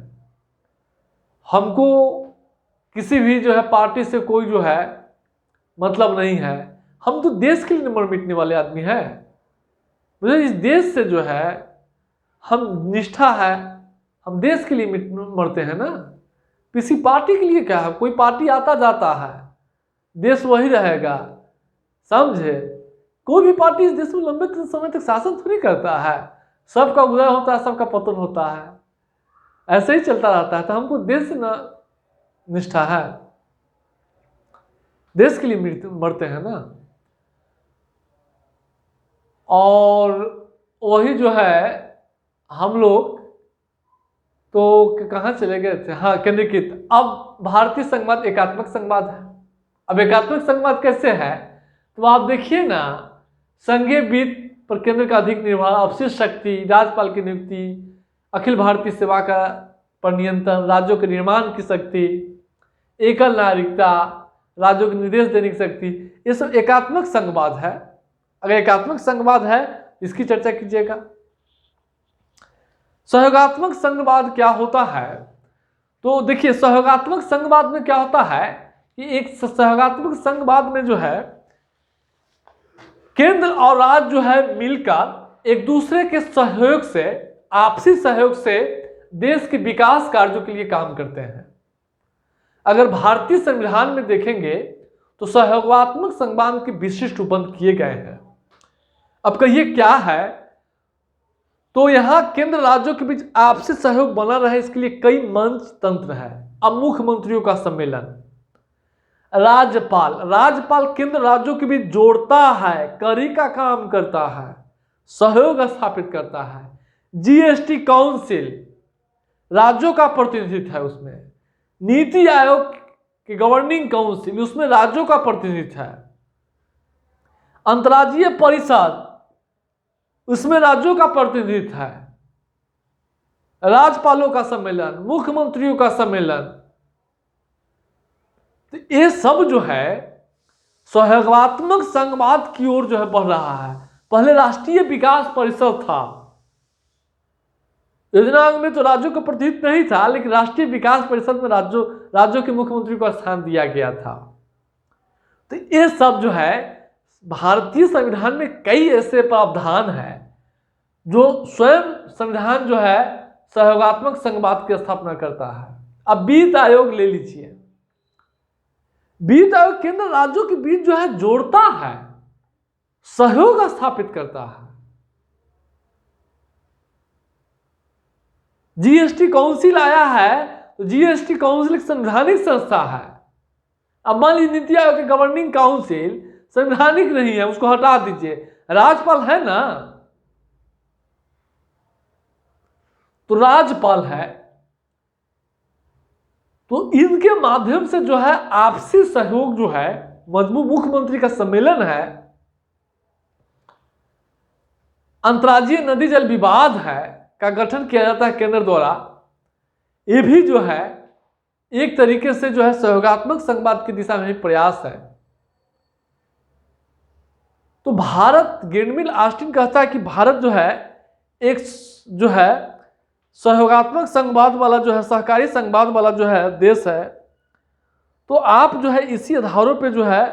हमको किसी भी जो है पार्टी से कोई जो है मतलब नहीं है। हम तो देश के लिए मर मिटने वाले आदमी हैं। मुझे इस देश से जो है हम निष्ठा है, हम देश के लिए मरते हैं ना, किसी पार्टी के लिए क्या है? कोई पार्टी आता जाता है, देश वही रहेगा, समझे? कोई भी पार्टी इस देश में लंबे समय तक शासन थोड़ी करता है, सबका उदय होता है, सबका पतन होता है, ऐसे ही चलता रहता है। तो हमको देश से ना निष्ठा है, देश के लिए मरते हैं ना। और वही जो है हम लोग तो कहाँ चले गए थे? हाँ, केंद्रीकृत। अब भारतीय संघवाद एकात्मक संघवाद है। अब एकात्मक संघवाद कैसे है? तो आप देखिए ना, संघीय वित्त पर केंद्र का अधिक निर्भर, अवशिष्ट शक्ति, राज्यपाल की नियुक्ति, अखिल भारतीय सेवा का पर नियंत्रण, राज्यों के निर्माण की शक्ति, एकल नागरिकता, राज्यों को निर्देश देने की शक्ति, ये सब एकात्मक संघवाद है। अगर एकात्मक संघवाद है, इसकी चर्चा कीजिएगा। सहयोगात्मक संघवाद क्या होता है? तो देखिए, सहयोगात्मक संघवाद में क्या होता है कि एक सहयोगात्मक संघवाद में जो है केंद्र और राज्य जो है मिलकर एक दूसरे के सहयोग से, आपसी सहयोग से देश के विकास कार्यों के लिए काम करते हैं। अगर भारतीय संविधान में देखेंगे तो सहयोगात्मक संघवाद के विशिष्ट उपबंध किए गए हैं। अब कहिए क्या है? तो यहां केंद्र राज्यों के बीच आपसी सहयोग बना रहे, इसके लिए कई मंच तंत्र है। अब मुख्यमंत्रियों का सम्मेलन, राज्यपाल केंद्र राज्यों के बीच जोड़ता है, कड़ी का काम करता है, सहयोग स्थापित करता है। जीएसटी काउंसिल राज्यों का प्रतिनिधित्व है उसमें। नीति आयोग की गवर्निंग काउंसिल, उसमें राज्यों का प्रतिनिधित्व है। अंतर्राज्यीय परिषद, उसमें राज्यों का प्रतिनिधित्व है। राज्यपालों का सम्मेलन, मुख्यमंत्रियों का सम्मेलन, तो ये सब जो है सहयोगात्मक संघवाद की ओर जो है बढ़ रहा है। पहले राष्ट्रीय विकास परिषद था, योजना में तो राज्यों का प्रतिनिधित्व नहीं था, लेकिन राष्ट्रीय विकास परिषद में राज्यों के मुख्यमंत्री को स्थान दिया गया था। तो ये सब जो है भारतीय संविधान में कई ऐसे प्रावधान हैं जो स्वयं संविधान जो है सहयोगात्मक संघवाद की स्थापना करता है। अब वित्त आयोग ले लीजिए, वित्त आयोग केंद्र राज्यों के बीच जो है जोड़ता है, सहयोग स्थापित करता है। जीएसटी काउंसिल आया है, तो जीएसटी काउंसिल एक संवैधानिक संस्था है। अब मान लीजिए नीति आयोग के गवर्निंग काउंसिल संवैधानिक नहीं है, उसको हटा दीजिए, राज्यपाल है ना, तो राज्यपाल है, तो इनके माध्यम से जो है आपसी सहयोग जो है मजबूत, मुख्यमंत्री का सम्मेलन है, अंतर्राज्यीय नदी जल विवाद है का गठन किया जाता है केंद्र द्वारा। ये भी जो है एक तरीके से जो है सहयोगात्मक संघवाद की दिशा में ही प्रयास है। तो भारत, ग्रेनविल ऑस्टिन कहता है कि भारत जो है एक जो है सहयोगात्मक संघवाद वाला जो है, सहकारी संघवाद वाला जो है देश है। तो आप जो है इसी आधारों पे जो है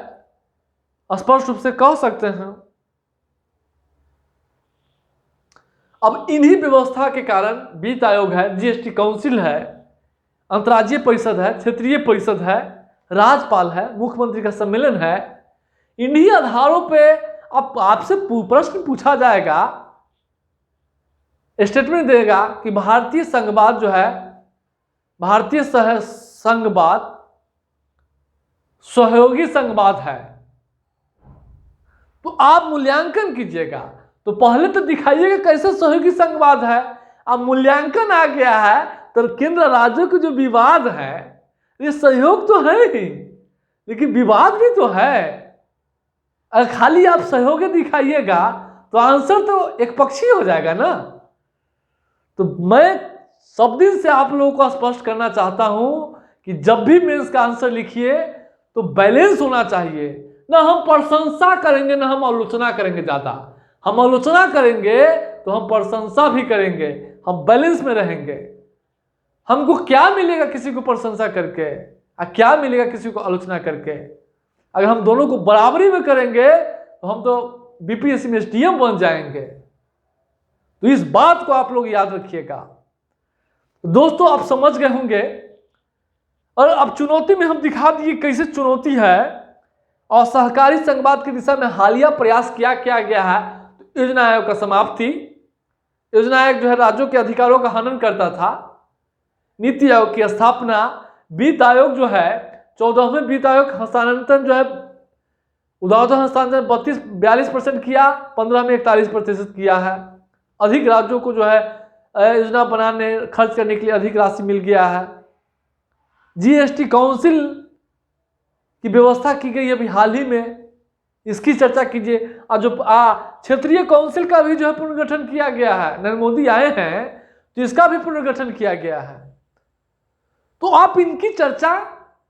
स्पष्ट रूप से कह सकते हैं। अब इन्हीं व्यवस्था के कारण वित्त आयोग है, जीएसटी काउंसिल है, अंतर्राज्यीय परिषद है, क्षेत्रीय परिषद है, राज्यपाल है, मुख्यमंत्री का सम्मेलन है। इन्हीं आधारों पे अब आपसे प्रश्न पूछा जाएगा, स्टेटमेंट देगा कि भारतीय संघवाद जो है, भारतीय संघवाद सहयोगी संघवाद है, तो आप मूल्यांकन कीजिएगा। तो पहले तो दिखाइएगा कैसे सहयोगी संघवाद है। अब मूल्यांकन आ गया है तो केंद्र राज्यों के जो विवाद है, ये सहयोग तो है ही, लेकिन विवाद भी तो है। अगर खाली आप सहयोग दिखाइएगा तो आंसर तो एक पक्षी हो जाएगा ना। तो मैं सब दिन से आप लोगों को स्पष्ट करना चाहता हूं कि जब भी मेंस का आंसर लिखिए तो बैलेंस होना चाहिए। ना हम प्रशंसा करेंगे ना हम आलोचना करेंगे। ज़्यादा हम आलोचना करेंगे तो हम प्रशंसा भी करेंगे, हम बैलेंस में रहेंगे। हमको क्या मिलेगा किसी को प्रशंसा करके और क्या मिलेगा किसी को आलोचना करके? अगर हम दोनों को बराबरी में करेंगे तो हम तो बीपीएससी में एसडीएम बन जाएंगे। तो इस बात को आप लोग याद रखिएगा। दोस्तों आप समझ गए होंगे। और अब चुनौती में हम दिखा दिए कैसे चुनौती है और सहकारी संघवाद की दिशा में हालिया प्रयास क्या किया गया है। तो योजना आयोग का समाप्ति, योजना आयोग जो है राज्यों के अधिकारों का हनन करता था। नीति आयोग की स्थापना, वित्त आयोग जो है 14वें वित्त आयोग हस्तांतरण जो है उदारता हस्तांतरण 42% किया, 15 में 41% किया है। अधिक राज्यों को जो है योजना बनाने खर्च करने के लिए अधिक राशि मिल गया है। जीएसटी काउंसिल की व्यवस्था की गई अभी हाल ही में, इसकी चर्चा कीजिए। और जो क्षेत्रीय काउंसिल का भी जो है पुनर्गठन किया गया है, नरेंद्र मोदी आए हैं तो इसका भी पुनर्गठन किया गया है। तो आप इनकी चर्चा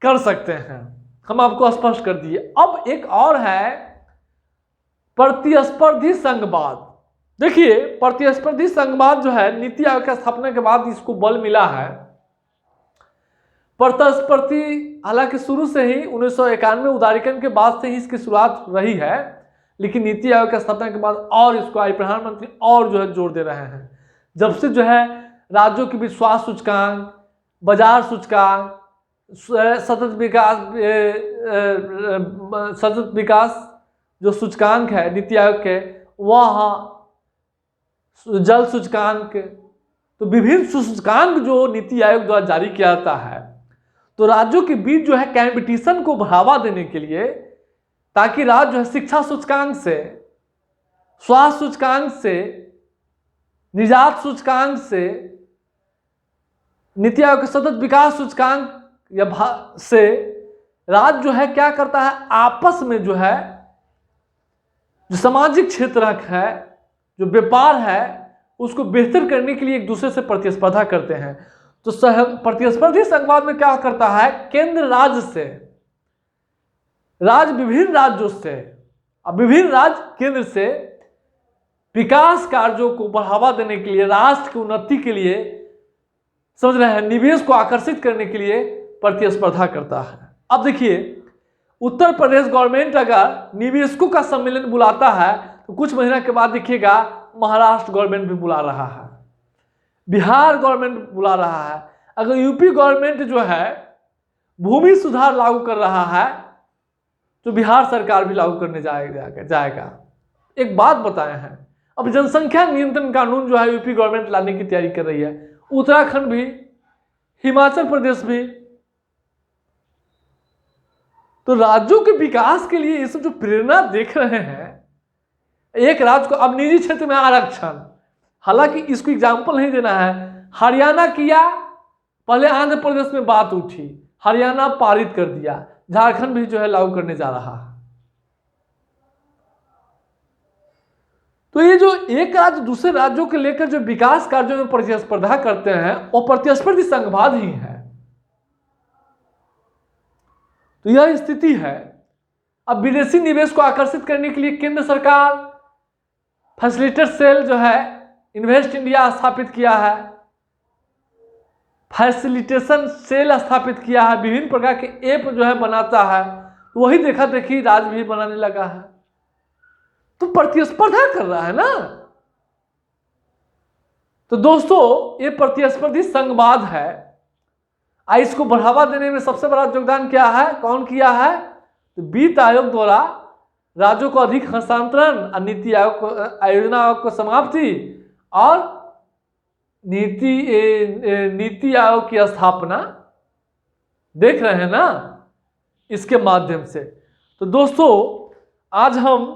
कर सकते हैं, हम आपको स्पष्ट कर दिए। अब एक और है प्रतिस्पर्धी संघवाद। देखिए प्रतिस्पर्धी संघवाद जो है नीति आयोग की स्थापना के बाद इसको बल मिला है। प्रतिस्पर्धी हालांकि शुरू से ही 1991 उदारीकरण के बाद से ही इसकी शुरुआत रही है, लेकिन नीति आयोग की स्थापना के बाद और इसको आई प्रधानमंत्री और जो है जोर दे रहे हैं। जब से जो है राज्यों के बीच स्वास्थ्य सूचकांक, बाजार सूचकांक, सतत विकास जो सूचकांक है नीति आयोग के, वह जल सूचकांक, तो विभिन्न सूचकांक जो नीति आयोग द्वारा जारी किया जाता है, तो राज्यों के बीच जो है कंपटीशन को बढ़ावा देने के लिए, ताकि राज्य जो है शिक्षा सूचकांक से, स्वास्थ्य सूचकांक से, निर्यात सूचकांक से, नीति आयोग के सतत विकास सूचकांक या से राज्य जो है क्या करता है, आपस में जो है जो सामाजिक क्षेत्र है, जो व्यापार है, उसको बेहतर करने के लिए एक दूसरे से प्रतिस्पर्धा करते हैं। तो प्रतिस्पर्धी संघवाद में क्या करता है, केंद्र राज्य से राज्य विभिन्न राज्यों से, अब विभिन्न राज्य केंद्र से विकास कार्यों को बढ़ावा देने के लिए, राष्ट्र की उन्नति के लिए, समझ रहे हैं, निवेश को आकर्षित करने के लिए प्रतिस्पर्धा करता है। अब देखिए, उत्तर प्रदेश गवर्नमेंट अगर निवेशकों का सम्मेलन बुलाता है तो कुछ महीना के बाद देखिएगा महाराष्ट्र गवर्नमेंट भी बुला रहा है, बिहार गवर्नमेंट बुला रहा है। अगर यूपी गवर्नमेंट जो है भूमि सुधार लागू कर रहा है तो बिहार सरकार भी लागू करने जाएगा। एक बात बताए हैं, अब जनसंख्या नियंत्रण कानून जो है यूपी गवर्नमेंट लाने की तैयारी कर रही है, उत्तराखंड भी, हिमाचल प्रदेश भी। तो राज्यों के विकास के लिए ये सब जो प्रेरणा देख रहे हैं, एक राज्य को, अब निजी क्षेत्र में आरक्षण, हालांकि इसको एग्जाम्पल नहीं देना है, हरियाणा किया, पहले आंध्र प्रदेश में बात उठी, हरियाणा पारित कर दिया, झारखंड भी जो है लागू करने जा रहा है। तो ये जो एक राज्य दूसरे राज्यों के लेकर जो विकास कार्यों में प्रतिस्पर्धा करते हैं वो प्रतिस्पर्धी संघवाद ही है। तो यह स्थिति है। अब विदेशी निवेश को आकर्षित करने के लिए केंद्र सरकार फैसिलिटेटर सेल जो है इन्वेस्ट इंडिया स्थापित किया है, फैसिलिटेशन सेल स्थापित किया है, विभिन्न प्रकार के ऐप जो है बनाता है। वही देखा देखी राज्य भी बनाने लगा है, तो प्रतिस्पर्धा कर रहा है ना। तो दोस्तों ये प्रतिस्पर्धी संघवाद है। इसको बढ़ावा देने में सबसे बड़ा योगदान क्या है, कौन किया है? तो वित्त आयोग द्वारा राज्यों को अधिक हस्तांतरण, नीति आयोग को, आयोजना आयोग को समाप्ति और नीति आयोग की स्थापना, देख रहे हैं ना, इसके माध्यम से। तो दोस्तों आज हम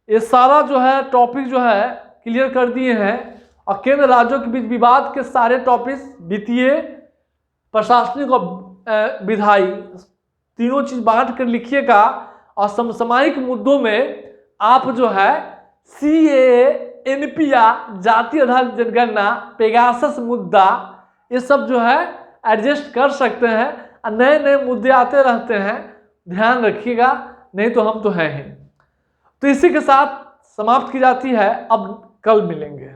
ये सारा जो है टॉपिक जो है क्लियर कर दिए हैं, और केंद्र राज्यों के बीच विवाद के सारे टॉपिक्स, वित्तीय, प्रशासनिक और विधायी, तीनों चीज बांट कर लिखिएगा। और समसामयिक मुद्दों में आप जो है CAA, NPR, जातीय आधारित जनगणना, पेगासस मुद्दा, ये सब जो है एडजस्ट कर सकते हैं। और नए नए मुद्दे आते रहते हैं, ध्यान रखिएगा, नहीं तो हम तो हैं ही। तो इसी के साथ समाप्त की जाती है। अब कल मिलेंगे।